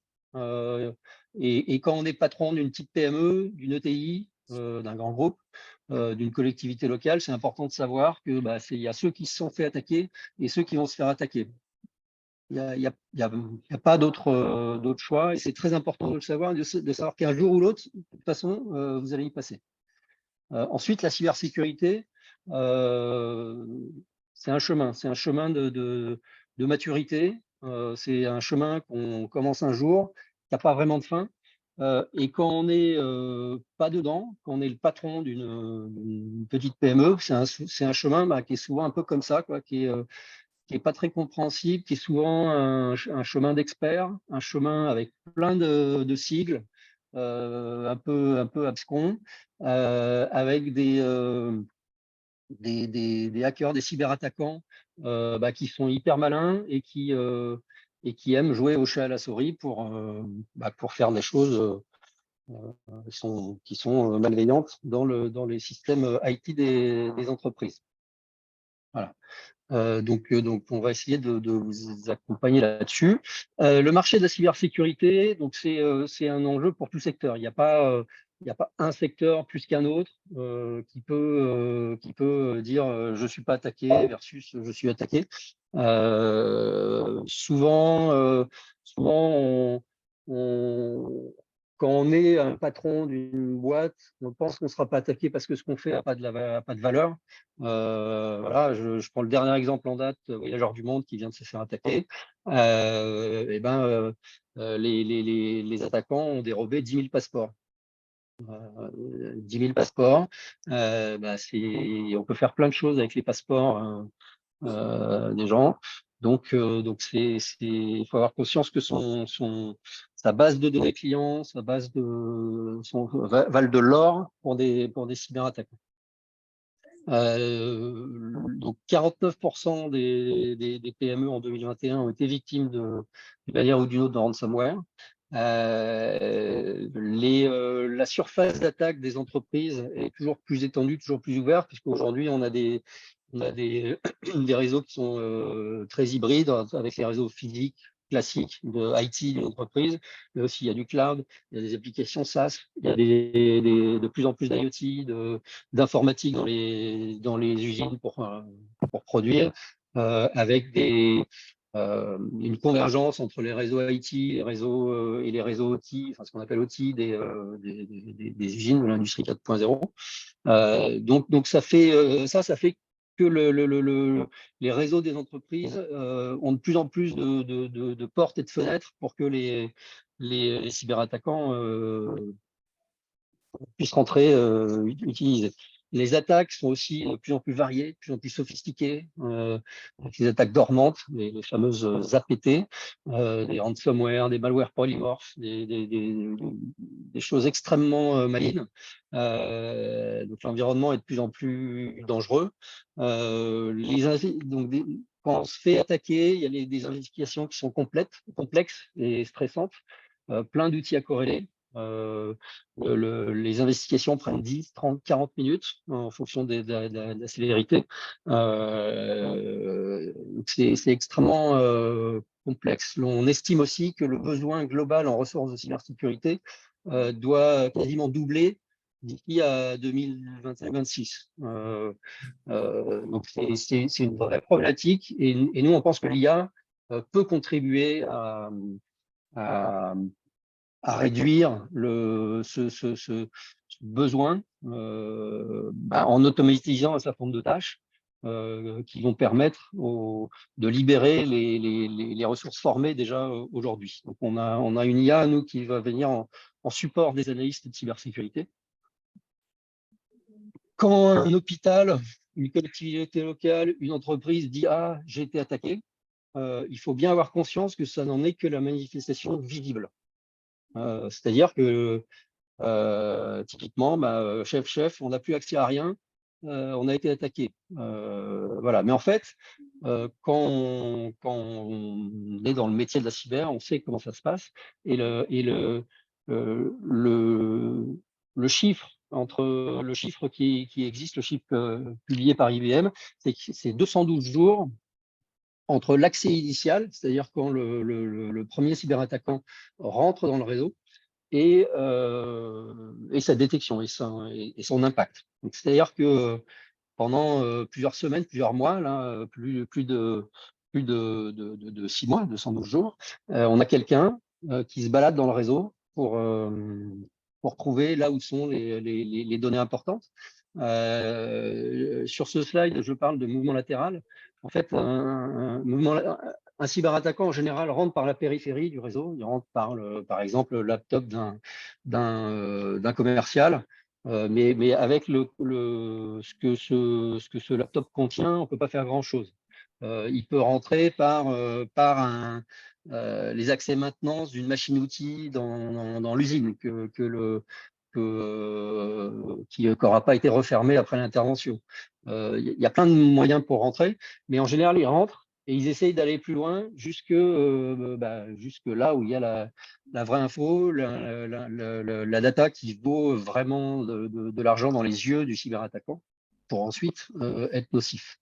Et quand on est patron d'une petite PME, d'une ETI, d'un grand groupe, d'une collectivité locale, c'est important de savoir que il y a ceux qui se sont fait attaquer et ceux qui vont se faire attaquer. Il n'y a pas d'autre choix, et c'est très important de le savoir, de savoir qu'un jour ou l'autre, de toute façon, vous allez y passer. Ensuite, la cybersécurité, c'est un chemin de maturité, c'est un chemin qu'on commence un jour, qui n'a pas vraiment de fin. Et quand on n'est pas dedans, quand on est le patron d'une petite PME, c'est un chemin qui est souvent un peu comme ça, quoi, qui est pas très compréhensible, qui est souvent un chemin d'expert, un chemin avec plein de sigles, un peu abscons, avec des hackers, des cyberattaquants qui sont hyper malins et qui aiment jouer au chat à la souris pour faire des choses qui sont malveillantes dans les systèmes IT des entreprises. Voilà. Donc, on va essayer de vous accompagner là-dessus. Le marché de la cybersécurité, donc c'est un enjeu pour tout secteur. Il n'y a pas un secteur plus qu'un autre qui peut dire je suis pas attaqué versus je suis attaqué. Souvent, quand on est un patron d'une boîte, on pense qu'on ne sera pas attaqué parce que ce qu'on fait n'a pas de valeur. Voilà, je prends le dernier exemple en date, Voyageurs du Monde qui vient de se faire attaquer. Les attaquants ont dérobé 10 000 passeports. 10 000 passeports, on peut faire plein de choses avec les passeports des gens. Donc il faut avoir conscience que sa base de données clients, sa base valent de l'or pour des cyberattaquants. Donc 49% des PME en 2021 ont été victimes d'une manière ou d'une autre de ransomware. La surface d'attaque des entreprises est toujours plus étendue, toujours plus ouverte, puisqu'aujourd'hui, on a des réseaux qui sont très hybrides, avec les réseaux physiques classiques de IT d'une entreprise, mais aussi il y a du cloud, il y a des applications SaaS, il y a de plus en plus d'IoT, d'informatique dans les usines pour produire, avec une convergence entre les réseaux IT, les réseaux et les réseaux OT, enfin ce qu'on appelle OT des usines de l'industrie 4.0. Donc ça fait que les réseaux des entreprises ont de plus en plus de portes et de fenêtres pour que les cyberattaquants puissent rentrer, utiliser. Les attaques sont aussi de plus en plus variées, de plus en plus sophistiquées. Avec les attaques dormantes, les fameuses APT, des ransomware, des malwares polymorphes, des choses extrêmement malignes. Donc l'environnement est de plus en plus dangereux. Quand on se fait attaquer, il y a des investigations qui sont complexes et stressantes, plein d'outils à corréler. Les investigations prennent 10, 30, 40 minutes en fonction de la célérité. C'est extrêmement complexe. On estime aussi que le besoin global en ressources de cybersécurité doit quasiment doubler d'ici à 2025-26. Donc c'est une vraie problématique et nous on pense que l'IA peut contribuer à réduire ce besoin en automatisant un certain nombre de tâches qui vont permettre de libérer les ressources formées déjà aujourd'hui. Donc on a une IA, nous, qui va venir en support des analystes de cybersécurité. Quand un hôpital, une collectivité locale, une entreprise dit « Ah, j'ai été attaqué », il faut bien avoir conscience que ça n'en est que la manifestation visible. C'est-à-dire que typiquement, chef, on n'a plus accès à rien, on a été attaqué. Voilà. Mais en fait, quand on est dans le métier de la cyber, on sait comment ça se passe. Et le chiffre qui existe, le chiffre publié par IBM, c'est que c'est 212 jours entre l'accès initial, c'est-à-dire quand le premier cyberattaquant rentre dans le réseau, et sa détection et son impact. C'est-à-dire que pendant plusieurs semaines, plusieurs mois, là, plus de 6 mois, 212 jours, on a quelqu'un qui se balade dans le réseau pour trouver là où sont les données importantes. Sur ce slide, je parle de mouvement latéral. En fait, un cyberattaquant, en général, rentre par la périphérie du réseau. Il rentre par exemple, le laptop d'un commercial. Mais avec ce que ce laptop contient, on ne peut pas faire grand-chose. Il peut rentrer par les accès maintenance d'une machine-outil dans l'usine qui n'aura pas été refermée après l'intervention. Il y a plein de moyens pour rentrer, mais en général, ils rentrent et ils essayent d'aller plus loin jusque là où il y a la vraie info, la data qui vaut vraiment de l'argent dans les yeux du cyberattaquant pour ensuite être nocif.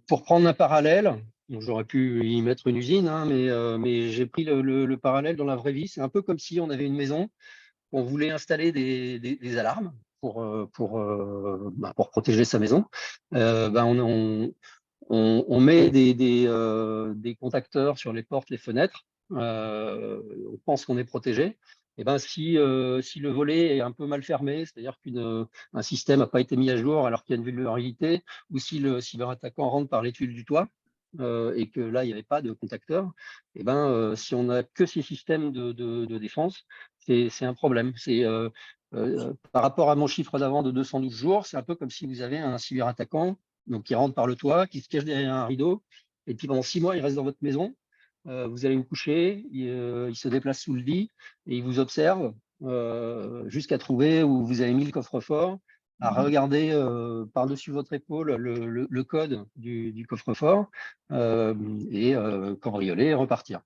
Pour prendre un parallèle, j'aurais pu y mettre une usine, hein, mais j'ai pris le parallèle dans la vraie vie. C'est un peu comme si on avait une maison, on voulait installer des alarmes pour protéger sa maison. On met des contacteurs sur les portes, les fenêtres. On pense qu'on est protégé. Et si le volet est un peu mal fermé, c'est-à-dire qu'un système n'a pas été mis à jour alors qu'il y a une vulnérabilité, ou si le cyberattaquant rentre par les tuiles du toit et que là, il n'y avait pas de contacteur, si on n'a que ces systèmes de défense, c'est un problème. Par rapport à mon chiffre d'avant de 212 jours, c'est un peu comme si vous avez un cyberattaquant qui rentre par le toit, qui se cache derrière un rideau, et puis pendant 6 mois, il reste dans votre maison. Vous allez vous coucher, il se déplace sous le lit, et il vous observe jusqu'à trouver où vous avez mis le coffre-fort, à regarder par-dessus votre épaule le code du coffre-fort et cambrioler et repartir.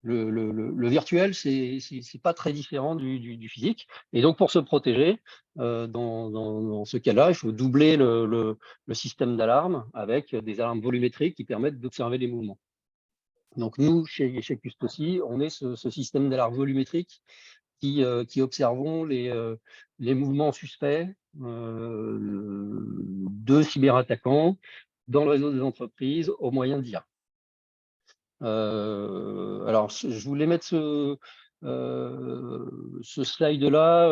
Le virtuel, c'est pas très différent du physique. Et donc, pour se protéger, dans ce cas-là, il faut doubler le système d'alarme avec des alarmes volumétriques qui permettent d'observer les mouvements. Donc, nous, chez Custosi, on est ce système d'alarme volumétrique qui observons les mouvements suspects de cyberattaquants dans le réseau des entreprises au moyen d'IA. Alors, je voulais mettre ce slide-là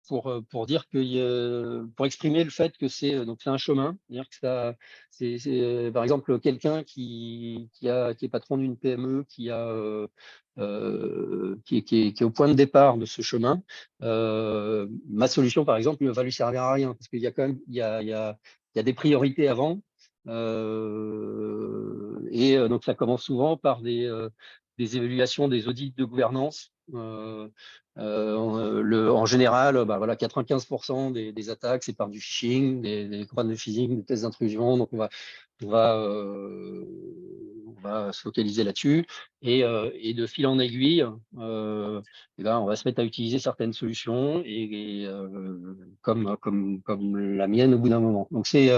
pour dire que pour exprimer le fait que c'est un chemin, c'est-à-dire que ça, c'est par exemple quelqu'un qui est patron d'une PME, qui est au point de départ de ce chemin. Ma solution, par exemple, ne va lui servir à rien parce qu'il y a quand même il y a des priorités avant. Donc, ça commence souvent par des évaluations, des audits de gouvernance. En général, voilà, 95% des attaques, c'est par du phishing, des campagnes de phishing, des tests d'intrusion. Donc, on va se focaliser là-dessus. Et de fil en aiguille, on va se mettre à utiliser certaines solutions comme la mienne au bout d'un moment. Donc, c'est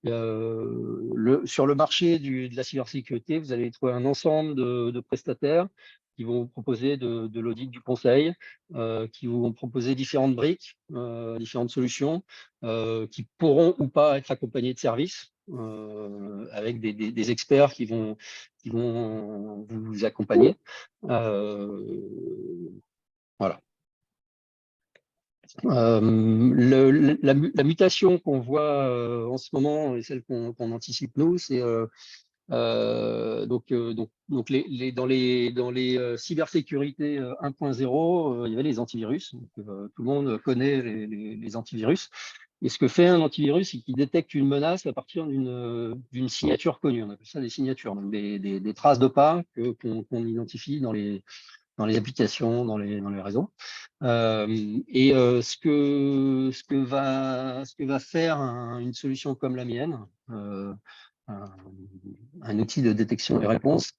sur le marché de la cybersécurité, vous allez trouver un ensemble de prestataires qui vont vous proposer de l'audit, du conseil, qui vont proposer différentes briques, différentes solutions, qui pourront ou pas être accompagnées de services, avec des experts qui vont vous accompagner. Voilà. La mutation qu'on voit en ce moment et celle qu'on anticipe nous, c'est dans les cybersécurité 1.0, il y avait les antivirus. Donc, tout le monde connaît les antivirus. Et ce que fait un antivirus, c'est qu'il détecte une menace à partir d'une signature connue. On appelle ça des signatures, donc des traces de pas qu'on identifie dans les applications, dans les réseaux. Ce que va faire une solution comme la mienne, un outil de détection et réponse,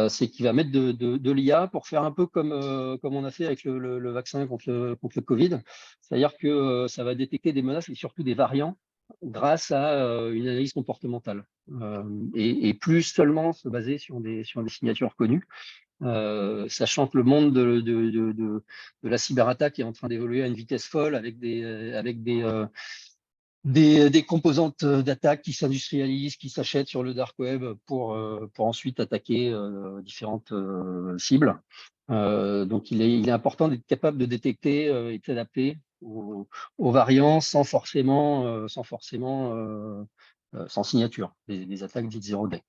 c'est qu'il va mettre de l'IA pour faire un peu comme on a fait avec le vaccin contre le Covid. C'est-à-dire que ça va détecter des menaces et surtout des variants grâce à une analyse comportementale. Et plus seulement se baser sur des signatures connues. Sachant que le monde de la cyberattaque est en train d'évoluer à une vitesse folle avec des composantes d'attaque qui s'industrialisent, qui s'achètent sur le dark web pour ensuite attaquer différentes cibles. Donc, il est important d'être capable de détecter et de s'adapter aux variants sans signature, des attaques dites zero day.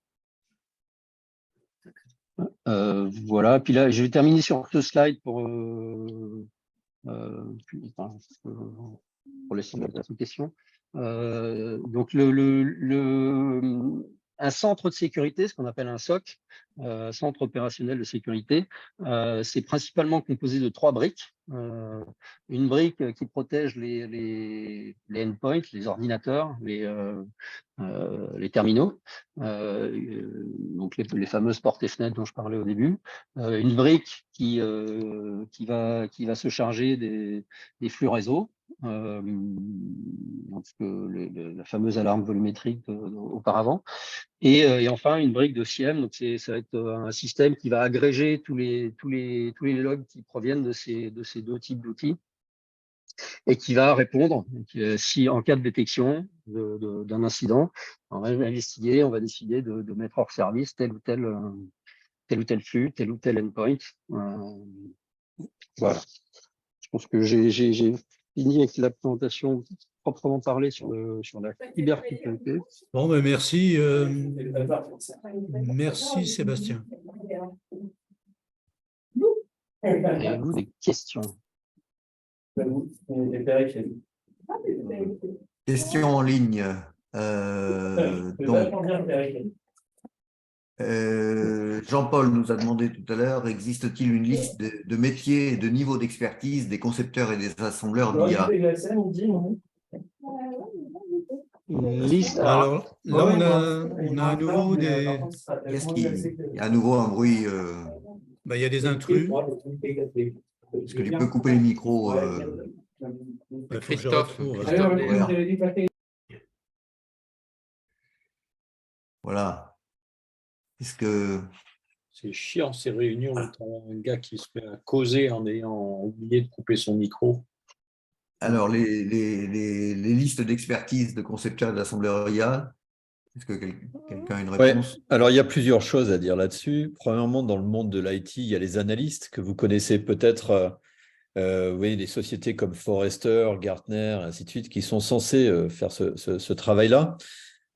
Voilà, puis là, je vais terminer sur ce slide pour laisser la place aux questions. Donc, un centre de sécurité, ce qu'on appelle un SOC, centre opérationnel de sécurité, c'est principalement composé de 3 briques. Une brique qui protège les endpoints, les ordinateurs, les terminaux, donc les fameuses portes et fenêtres dont je parlais au début. Une brique qui va se charger des flux réseau, donc la fameuse alarme volumétrique auparavant. Et enfin, une brique de SIEM, donc ça va être un système qui va agréger tous les logs qui proviennent de ces 2 types d'outils et qui va répondre. Donc, si en cas de détection d'un incident, on va investiguer, on va décider de mettre hors service tel ou tel flux, tel ou tel endpoint. Voilà. Je pense que j'ai fini avec la présentation proprement parlée sur la cybersécurité. Bon, ben merci. Merci Sébastien. Avez-vous des questions? Question en ligne. Donc, Jean-Paul nous a demandé tout à l'heure, existe-t-il une liste de métiers et de niveaux d'expertise des concepteurs et des assembleurs d'IA? Une liste. Alors là, on a à nouveau des… Qu'est-ce qui… Il y a à nouveau un bruit. il y a des intrus. Est-ce que tu peux couper les micros Il faut que je Christophe, retrouve. Christophe. Voilà. Est-ce que… C'est chiant ces réunions où tu as un gars qui se met à causer en ayant oublié de couper son micro. Alors, les listes d'expertise de concepteurs et d'assembleurs IA, est-ce que quelqu'un a une réponse? Alors, il y a plusieurs choses à dire là-dessus. Premièrement, dans le monde de l'IT, il y a les analystes que vous connaissez peut-être, oui, des sociétés comme Forrester, Gartner, ainsi de suite, qui sont censés faire ce travail-là.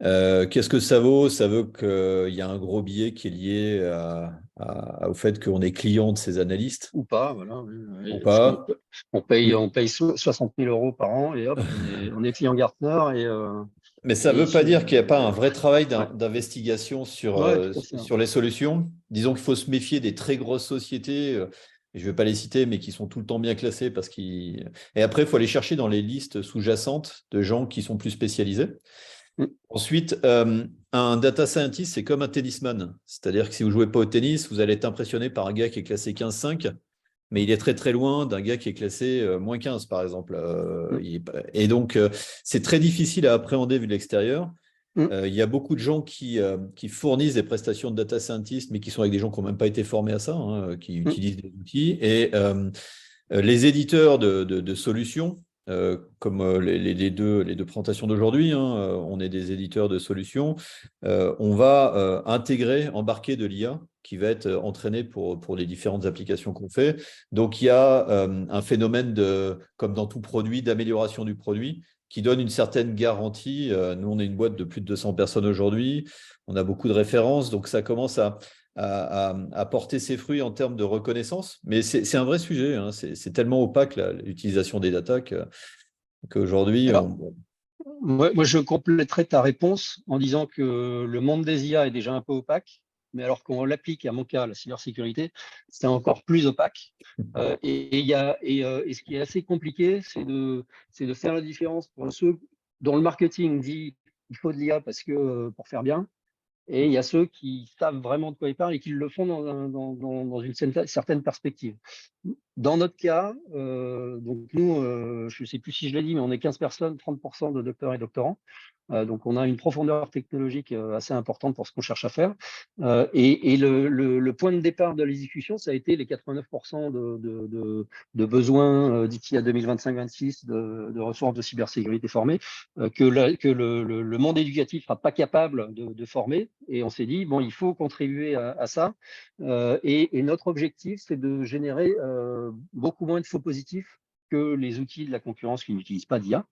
Qu'est-ce que ça vaut? Ça veut qu'il y a un gros biais qui est lié au fait qu'on est client de ces analystes. Ou pas, voilà. Ou pas. On paye 60 000 € par an et hop, on est client Gartner. Mais ça ne veut pas dire qu'il n'y a pas un vrai travail d'investigation sur les solutions. Disons qu'il faut se méfier des très grosses sociétés, je ne vais pas les citer, mais qui sont tout le temps bien classées. Et après, il faut aller chercher dans les listes sous-jacentes de gens qui sont plus spécialisés. Ensuite, un data scientist, c'est comme un tennisman. C'est-à-dire que si vous ne jouez pas au tennis, vous allez être impressionné par un gars qui est classé 15-5, mais il est très très loin d'un gars qui est classé moins 15, par exemple. Et donc, c'est très difficile à appréhender vu de l'extérieur. Il y a beaucoup de gens qui fournissent des prestations de data scientist, mais qui sont avec des gens qui n'ont même pas été formés à ça, qui utilisent des outils. Et les éditeurs de solutions, comme les deux présentations d'aujourd'hui, on est des éditeurs de solutions, on va embarquer de l'IA qui va être entraîné pour les différentes applications qu'on fait. Donc, il y a un phénomène, comme dans tout produit, d'amélioration du produit qui donne une certaine garantie. Nous, on est une boîte de plus de 200 personnes aujourd'hui, on a beaucoup de références, donc ça commence à porter ses fruits en termes de reconnaissance. Mais c'est un vrai sujet, c'est tellement opaque l'utilisation des data qu'aujourd'hui… Moi, je compléterai ta réponse en disant que le monde des IA est déjà un peu opaque, mais alors qu'on l'applique à mon cas, la cybersécurité, c'est encore plus opaque. Et ce qui est assez compliqué, c'est de faire la différence pour ceux dont le marketing dit qu'il faut de l'IA pour faire bien. Et il y a ceux qui savent vraiment de quoi ils parlent et qui le font dans une certaine perspective. Dans notre cas, donc nous, je ne sais plus si je l'ai dit, mais on est 15 personnes, 30% de docteurs et doctorants. Donc, on a une profondeur technologique assez importante pour ce qu'on cherche à faire. Et le point de départ de l'exécution, ça a été les 89% de besoins d'ici à 2025-26 de ressources de cybersécurité formées que le monde éducatif ne sera pas capable de former. Et on s'est dit, bon, il faut contribuer à ça. Et notre objectif, c'est de générer beaucoup moins de faux positifs que les outils de la concurrence qui n'utilisent pas d'IA.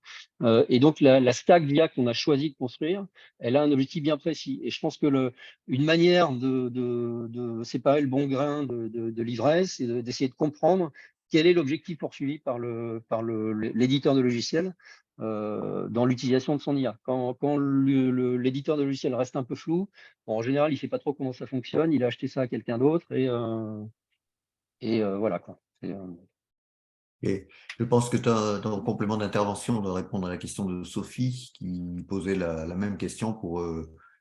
Et donc, la stack d'IA qu'on a choisi de construire, elle a un objectif bien précis. Et je pense que une manière de séparer le bon grain de l'ivresse, c'est d'essayer de comprendre quel est l'objectif poursuivi par l'éditeur de logiciel dans l'utilisation de son IA. Quand l'éditeur de logiciel reste un peu flou, en général, il ne sait pas trop comment ça fonctionne, il a acheté ça à quelqu'un d'autre et voilà, quoi. Et je pense que tu as, dans le complément d'intervention, de répondre à la question de Sophie, qui posait la même question pour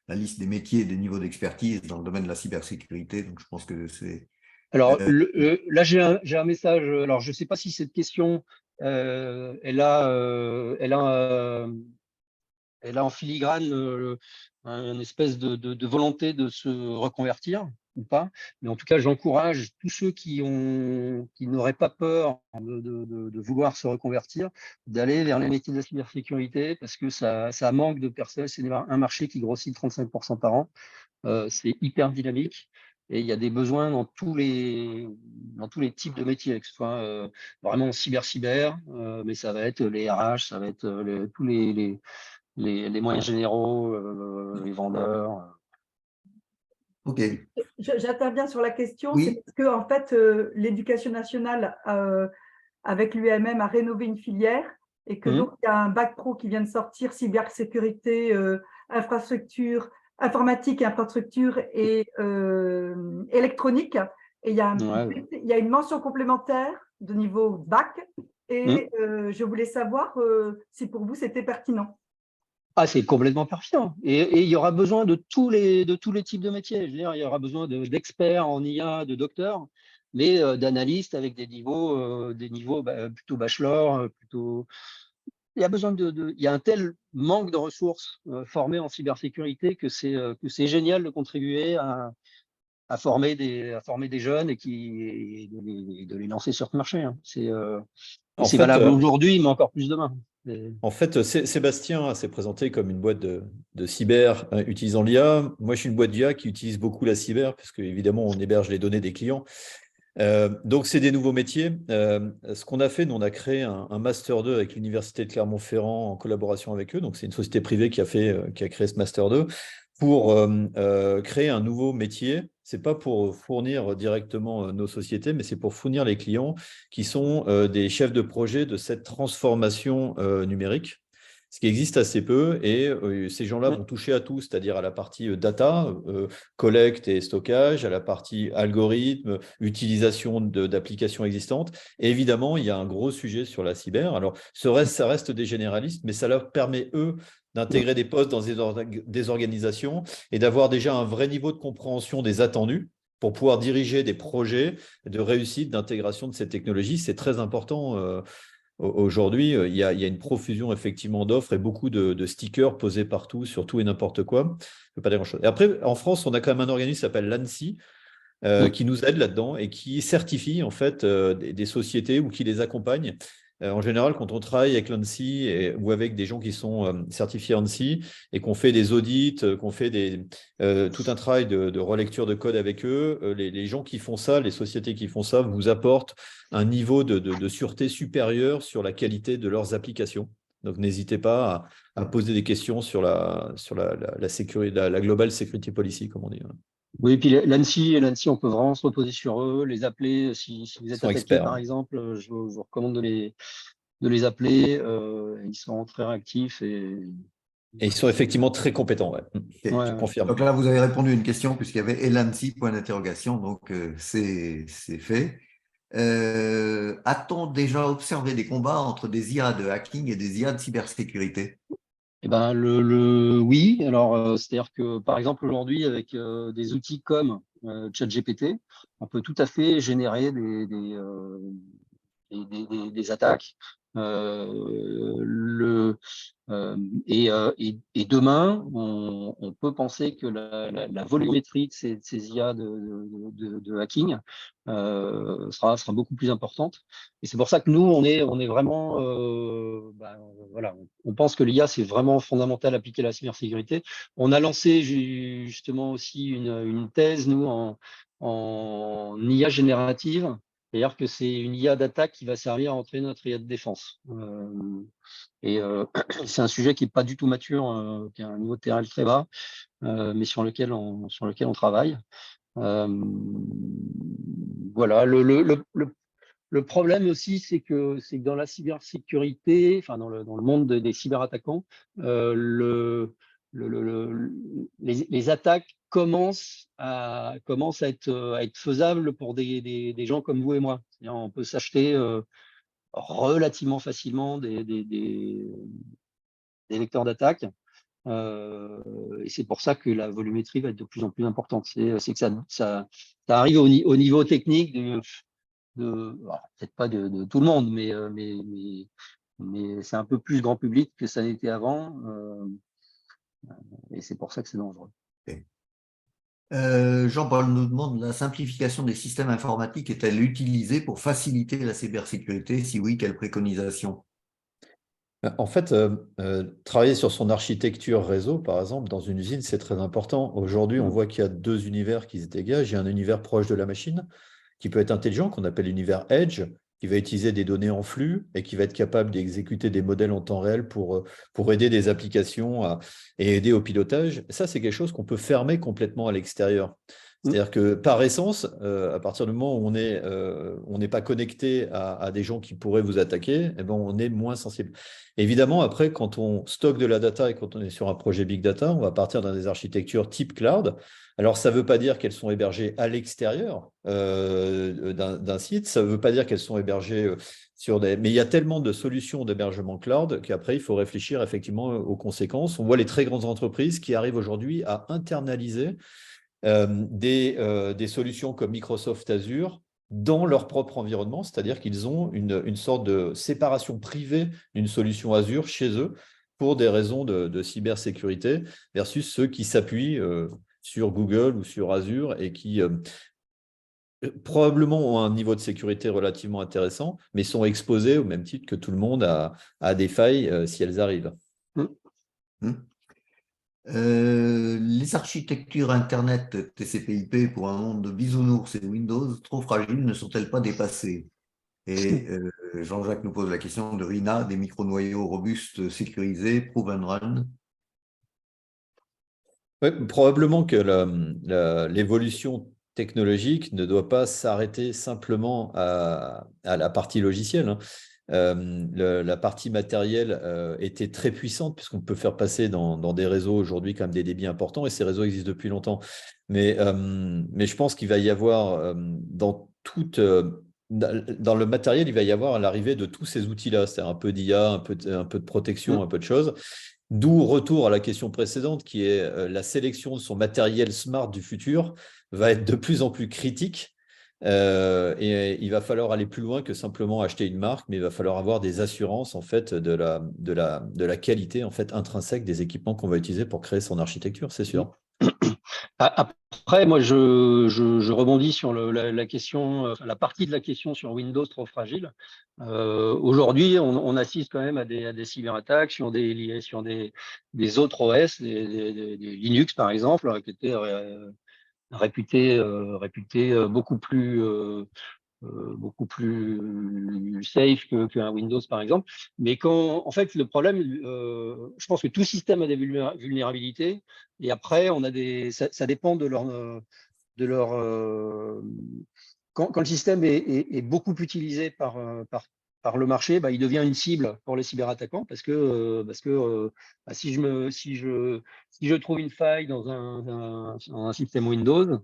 la liste des métiers et des niveaux d'expertise dans le domaine de la cybersécurité. Donc, je pense que c'est… Alors, là, j'ai un message. Alors, je ne sais pas si cette question, elle a en filigrane une espèce de volonté de se reconvertir ou pas. Mais en tout cas, j'encourage tous ceux qui n'auraient pas peur de vouloir se reconvertir, d'aller vers les métiers de la cybersécurité parce que ça manque de personnes. C'est un marché qui grossit de 35% par an. C'est hyper dynamique. Et il y a des besoins dans tous les types de métiers, que ce soit vraiment cyber, mais ça va être les RH, ça va être tous les moyens généraux, les vendeurs. Ok. J'interviens sur la question, Oui. c'est parce que en fait, l'éducation nationale, avec l'UMM, a rénové une filière et que donc il y a un bac pro qui vient de sortir, cybersécurité, infrastructure, informatique et infrastructure et électronique. Et il y a une mention complémentaire de niveau bac. Et je voulais savoir si pour vous, c'était pertinent. Ah, c'est complètement pertinent. Et il y aura besoin de tous les types de métiers. Je veux dire, il y aura besoin d'experts en IA, de docteurs, mais d'analystes avec des niveaux plutôt bachelor, plutôt. Il y a besoin il y a un tel manque de ressources formées en cybersécurité que c'est génial de contribuer à former des jeunes et de les lancer sur ce marché. Hein. C'est valable aujourd'hui, mais encore plus demain. En fait, Sébastien s'est présenté comme une boîte de cyber utilisant l'IA. Moi, je suis une boîte d'IA qui utilise beaucoup la cyber, parce qu'évidemment, on héberge les données des clients. Donc, c'est des nouveaux métiers. Ce qu'on a fait, nous, on a créé un Master 2 avec l'Université de Clermont-Ferrand en collaboration avec eux. Donc, c'est une société privée qui a créé ce Master 2 pour créer un nouveau métier. Ce n'est pas pour fournir directement nos sociétés, mais c'est pour fournir les clients qui sont des chefs de projet de cette transformation numérique, ce qui existe assez peu. Et ces gens-là vont toucher à tout, c'est-à-dire à la partie data, collecte et stockage, à la partie algorithme, utilisation d'applications existantes. Et évidemment, il y a un gros sujet sur la cyber. Alors, ça reste des généralistes, mais ça leur permet, eux, d'intégrer des postes dans des organisations et d'avoir déjà un vrai niveau de compréhension des attendus pour pouvoir diriger des projets de réussite, d'intégration de ces technologies. C'est très important. Aujourd'hui, il y a une profusion effectivement d'offres et beaucoup de stickers posés partout, sur tout et n'importe quoi. Ça ne veut pas dire grand-chose. Et après, en France, on a quand même un organisme qui s'appelle l'ANSSI, qui nous aide là-dedans et qui certifie en fait des sociétés ou qui les accompagne. En général, quand on travaille avec l'ANSSI ou avec des gens qui sont certifiés ANSSI et qu'on fait des audits, qu'on fait tout un travail de relecture de code avec eux, les gens qui font ça, les sociétés qui font ça, vous apportent un niveau de sûreté supérieur sur la qualité de leurs applications. Donc, n'hésitez pas à poser des questions sur la sécurité, la Global Security Policy, comme on dit. Oui, puis l'ANSSI, on peut vraiment se reposer sur eux, les appeler. Si vous êtes attaqué, experts, par exemple, je vous recommande de les appeler. Ils sont très réactifs. Et ils sont effectivement très compétents. Ouais. Je confirme. Donc là, vous avez répondu à une question puisqu'il y avait l'ANSSI, point d'interrogation. Donc, c'est fait. A-t-on déjà observé des combats entre des IA de hacking et des IA de cybersécurité? Eh ben, oui. Alors, c'est-à-dire que, par exemple, aujourd'hui, avec des outils comme ChatGPT, on peut tout à fait générer des attaques. Et demain, on peut penser que la volumétrie de ces IA de hacking sera beaucoup plus importante. Et c'est pour ça que nous, on est vraiment, voilà, on pense que l'IA, c'est vraiment fondamental appliquer à la cybersécurité. On a lancé justement aussi une thèse, nous, en IA générative. C'est-à-dire que c'est une IA d'attaque qui va servir à entraîner notre IA de défense. C'est un sujet qui n'est pas du tout mature, qui a un niveau de terrain très bas, mais sur lequel on travaille. Voilà. Le problème aussi, c'est que dans la cybersécurité, enfin dans le monde des cyberattaquants, les attaques commencent à être faisables pour des gens comme vous et moi. C'est-à-dire, on peut s'acheter relativement facilement des vecteurs d'attaque. Et c'est pour ça que la volumétrie va être de plus en plus importante. C'est que ça arrive au niveau technique peut-être pas de tout le monde, mais c'est un peu plus grand public que ça n'était avant. Et c'est pour ça que c'est dangereux. Jean-Paul nous demande, la simplification des systèmes informatiques est-elle utilisée pour faciliter la cybersécurité? Si oui, quelle préconisation? En fait, travailler sur son architecture réseau, par exemple, dans une usine, c'est très important. Aujourd'hui, on voit qu'il y a deux univers qui se dégagent. Il y a un univers proche de la machine, qui peut être intelligent, qu'on appelle l'univers Edge, qui va utiliser des données en flux et qui va être capable d'exécuter des modèles en temps réel pour aider des applications et aider au pilotage. Ça, c'est quelque chose qu'on peut fermer complètement à l'extérieur. C'est-à-dire que par essence, à partir du moment où on n'est pas connecté à des gens qui pourraient vous attaquer, eh ben, on est moins sensible. Évidemment, après, quand on stocke de la data et quand on est sur un projet Big Data, on va partir dans des architectures type cloud. Alors, ça ne veut pas dire qu'elles sont hébergées à l'extérieur d'un site, ça ne veut pas dire qu'elles sont hébergées sur des… Mais il y a tellement de solutions d'hébergement cloud qu'après, il faut réfléchir effectivement aux conséquences. On voit les très grandes entreprises qui arrivent aujourd'hui à internaliser des solutions comme Microsoft Azure dans leur propre environnement, c'est-à-dire qu'ils ont une sorte de séparation privée d'une solution Azure chez eux pour des raisons de cybersécurité versus ceux qui s'appuient sur Google ou sur Azure et qui probablement ont un niveau de sécurité relativement intéressant, mais sont exposés au même titre que tout le monde à des failles si elles arrivent. Les architectures Internet TCP/IP pour un monde de bisounours et Windows trop fragiles ne sont-elles pas dépassées? Et Jean-Jacques nous pose la question de RINA, des micro-noyaux robustes sécurisés, prove and run. Ouais, probablement que l'évolution technologique ne doit pas s'arrêter simplement à la partie logicielle, hein. La partie matérielle était très puissante puisqu'on peut faire passer dans des réseaux aujourd'hui quand même des débits importants et ces réseaux existent depuis longtemps. Mais je pense qu'il va y avoir dans le matériel, il va y avoir l'arrivée de tous ces outils-là, c'est-à-dire un peu d'IA, un peu de protection, un peu de choses. D'où retour à la question précédente qui est la sélection de son matériel smart du futur va être de plus en plus critique. Et il va falloir aller plus loin que simplement acheter une marque, mais il va falloir avoir des assurances en fait de la qualité en fait intrinsèque des équipements qu'on va utiliser pour créer son architecture, c'est sûr. Après, moi, je rebondis sur la question, la partie de la question sur Windows trop fragile. Aujourd'hui, on assiste quand même à des cyberattaques sur des autres OS, des Linux par exemple, qui étaient réputés beaucoup plus safe qu'un Windows par exemple. Mais en fait, le problème, je pense que tout système a des vulnérabilités et après, ça dépend de leur quand le système est beaucoup utilisé par le marché, il devient une cible pour les cyberattaquants parce que si je trouve une faille dans un système Windows,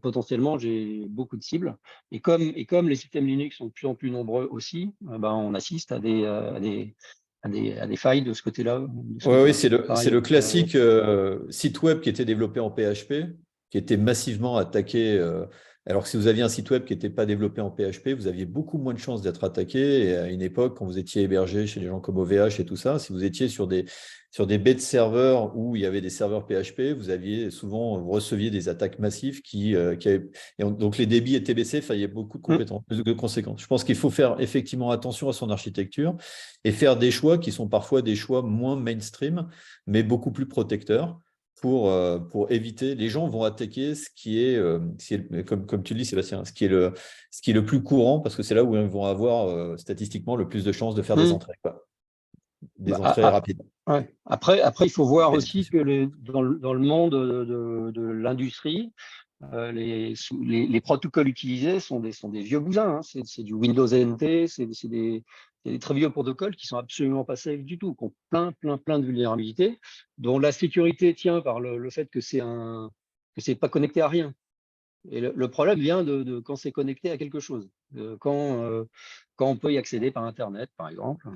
potentiellement j'ai beaucoup de cibles. Et comme les systèmes Linux sont de plus en plus nombreux aussi, on assiste à des failles de ce côté-là. Oui, c'est le classique site web qui était développé en PHP, qui était massivement attaqué. Alors que si vous aviez un site web qui n'était pas développé en PHP, vous aviez beaucoup moins de chances d'être attaqué. Et à une époque, quand vous étiez hébergé chez des gens comme OVH et tout ça, si vous étiez sur des baies de serveurs où il y avait des serveurs PHP, vous receviez des attaques massives donc les débits étaient baissés, il y a beaucoup de conséquences. Je pense qu'il faut faire effectivement attention à son architecture et faire des choix qui sont parfois des choix moins mainstream, mais beaucoup plus protecteurs. Pour éviter, les gens vont attaquer ce qui est comme tu le dis Sébastien, ce qui est le plus courant parce que c'est là où ils vont avoir statistiquement le plus de chances de faire des entrées, entrées rapides. Ouais. Après, il faut voir aussi que dans le monde de l'industrie, les protocoles utilisés sont des vieux bousins, hein. C'est du Windows NT, c'est des très vieux protocoles qui sont absolument pas safe du tout, qui ont plein de vulnérabilités, dont la sécurité tient par le fait que c'est pas connecté à rien. Et le problème vient de quand c'est connecté à quelque chose, quand on peut y accéder par Internet, par exemple.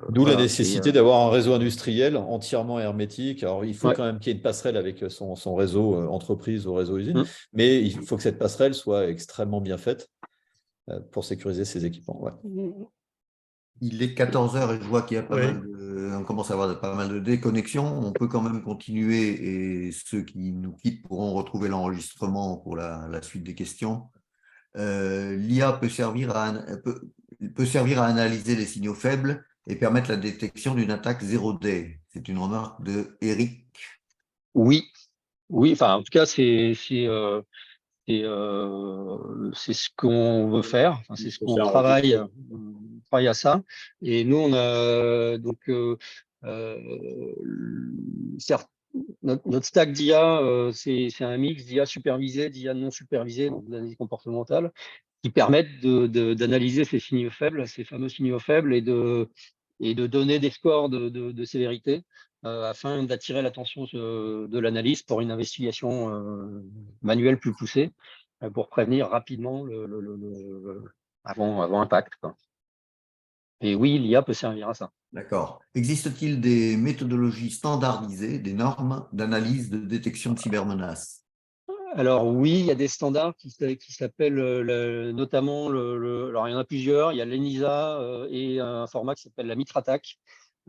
D'où la nécessité d'avoir un réseau industriel entièrement hermétique. Alors, il faut quand même qu'il y ait une passerelle avec son réseau entreprise au réseau usine, mais il faut que cette passerelle soit extrêmement bien faite pour sécuriser ces équipements. Ouais. Il est 14h et je vois qu'il y a on commence à avoir pas mal de déconnexions. On peut quand même continuer et ceux qui nous quittent pourront retrouver l'enregistrement pour la suite des questions. L'IA peut servir à analyser les signaux faibles et permettre la détection d'une attaque 0D. C'est une remarque de Eric. Oui, enfin, en tout cas, c'est ce qu'on veut faire, enfin, c'est ce qu'on travaille à ça. Et nous, on a donc Notre stack d'IA, c'est un mix d'IA supervisée, d'IA non supervisée, donc d'analyse comportementale, qui permettent d'analyser ces signaux faibles, ces fameux signaux faibles, et de donner des scores de sévérité afin d'attirer l'attention de l'analyse pour une investigation manuelle plus poussée, pour prévenir rapidement avant impact, quoi. Et oui, l'IA peut servir à ça. D'accord. Existe-t-il des méthodologies standardisées, des normes d'analyse de détection de cybermenaces? Alors oui, il y a des standards qui s'appellent notamment, alors il y en a plusieurs, il y a l'ENISA et un format qui s'appelle la MITRE-ATT&CK.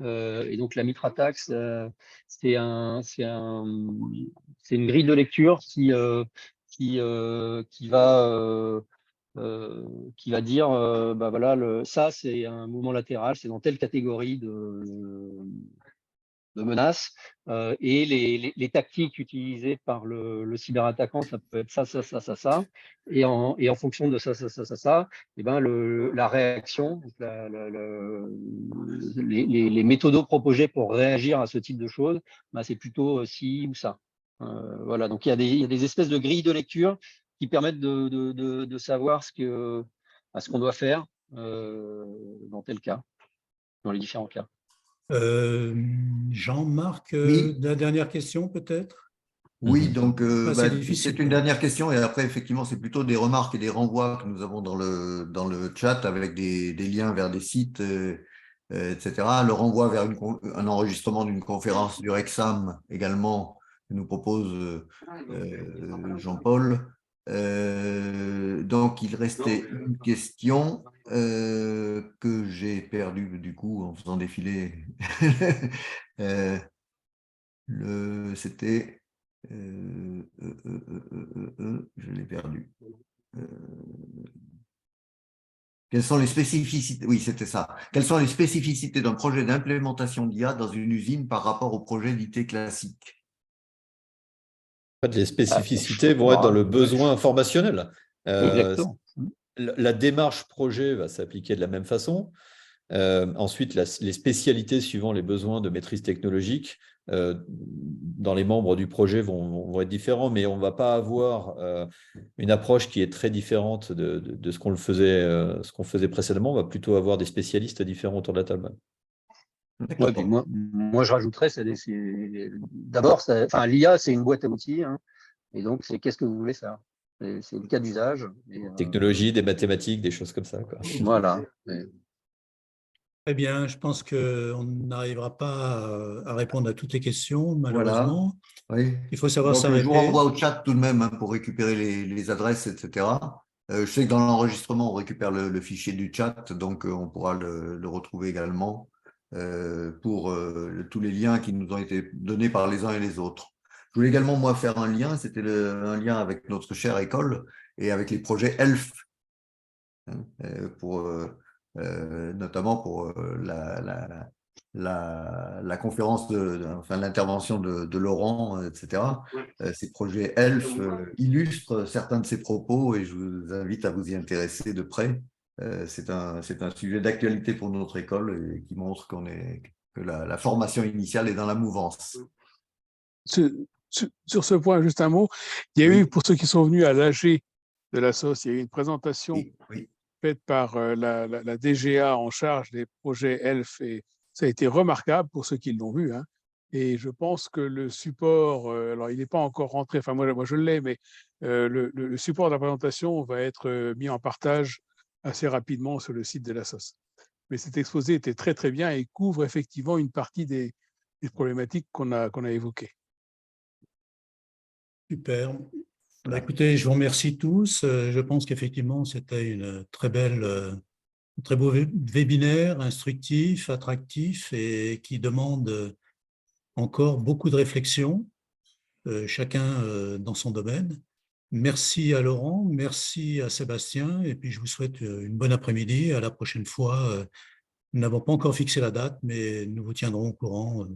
Et donc la MITRE-ATT&CK, c'est une grille de lecture qui va dire, bah voilà, ça c'est un mouvement latéral, c'est dans telle catégorie de menaces, et les tactiques utilisées par le cyberattaquant, ça peut être ça, et en fonction de ça, et ben la réaction, donc les méthodos proposés pour réagir à ce type de choses, ben c'est plutôt ci ou ça. Voilà, donc il y a des espèces de grilles de lecture qui permettent de savoir ce qu'on doit faire dans tel cas, dans les différents cas. Jean-Marc, Oui. la dernière question peut-être? Oui, donc c'est difficile. c'est une dernière question, et après, effectivement, c'est plutôt des remarques et des renvois que nous avons dans le chat avec des liens vers des sites, etc. Le renvoi vers un enregistrement d'une conférence du Rexam également, que nous propose Jean-Paul. Donc, il restait une question que j'ai perdue du coup en faisant défiler. C'était... je l'ai perdu. Quelles sont les spécificités? Oui, c'était ça. Quelles sont les spécificités d'un projet d'implémentation d'IA dans une usine par rapport au projet d'IT classique? En fait, les spécificités vont être dans le besoin informationnel. Exactement. La démarche projet va s'appliquer de la même façon. Ensuite, les spécialités suivant les besoins de maîtrise technologique dans les membres du projet vont être différents, mais on ne va pas avoir une approche qui est très différente de ce qu'on faisait précédemment. On va plutôt avoir des spécialistes différents autour de la table. Ouais, puis moi, je rajouterais, d'abord, l'IA, c'est une boîte à outils, hein, et donc, c'est qu'est-ce que vous voulez faire? C'est le cas d'usage. Technologie, des mathématiques, des choses comme ça, quoi. Voilà. Très bien, je pense qu'on n'arrivera pas à répondre à toutes les questions, malheureusement. Voilà. Oui. Il faut savoir donc, s'arrêter. je vous renvoie au chat tout de même hein, pour récupérer les adresses, etc. Je sais que dans l'enregistrement, on récupère le fichier du chat, donc on pourra le retrouver également pour tous les liens qui nous ont été donnés par les uns et les autres. Je voulais également, moi, faire un lien, c'était un lien avec notre chère école et avec les projets ELF, notamment pour la conférence, l'intervention de Laurent, etc. Ces projets ELF illustrent certains de ces propos et je vous invite à vous y intéresser de près. C'est un sujet d'actualité pour notre école et qui montre que la formation initiale est dans la mouvance. Sur ce point, juste un mot. Il y a eu, pour ceux qui sont venus à l'AG de la SOS, il y a eu une présentation faite par la DGA en charge des projets ELF et ça a été remarquable pour ceux qui l'ont vu. Hein. Et je pense que le support, alors il n'est pas encore rentré, enfin moi je l'ai, mais le support de la présentation va être mis en partage assez rapidement sur le site de la SOS. Mais cet exposé était très très bien et couvre effectivement une partie des problématiques qu'on a évoquées. Super. Bah, écoutez, je vous remercie tous. Je pense qu'effectivement, c'était une très beau webinaire, instructif, attractif et qui demande encore beaucoup de réflexion, chacun dans son domaine. Merci à Laurent, merci à Sébastien et puis je vous souhaite une bonne après-midi. À la prochaine fois. Nous n'avons pas encore fixé la date, mais nous vous tiendrons au courant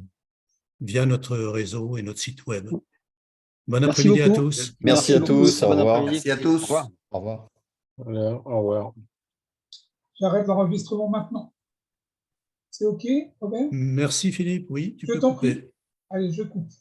via notre réseau et notre site web. Bon après-midi à tous. Merci à tous. Au revoir. Merci à tous. Au revoir. Au revoir. J'arrête l'enregistrement maintenant. C'est OK, Robert? Merci Philippe. Oui, tu peux t'en couper. prie. Allez, je coupe.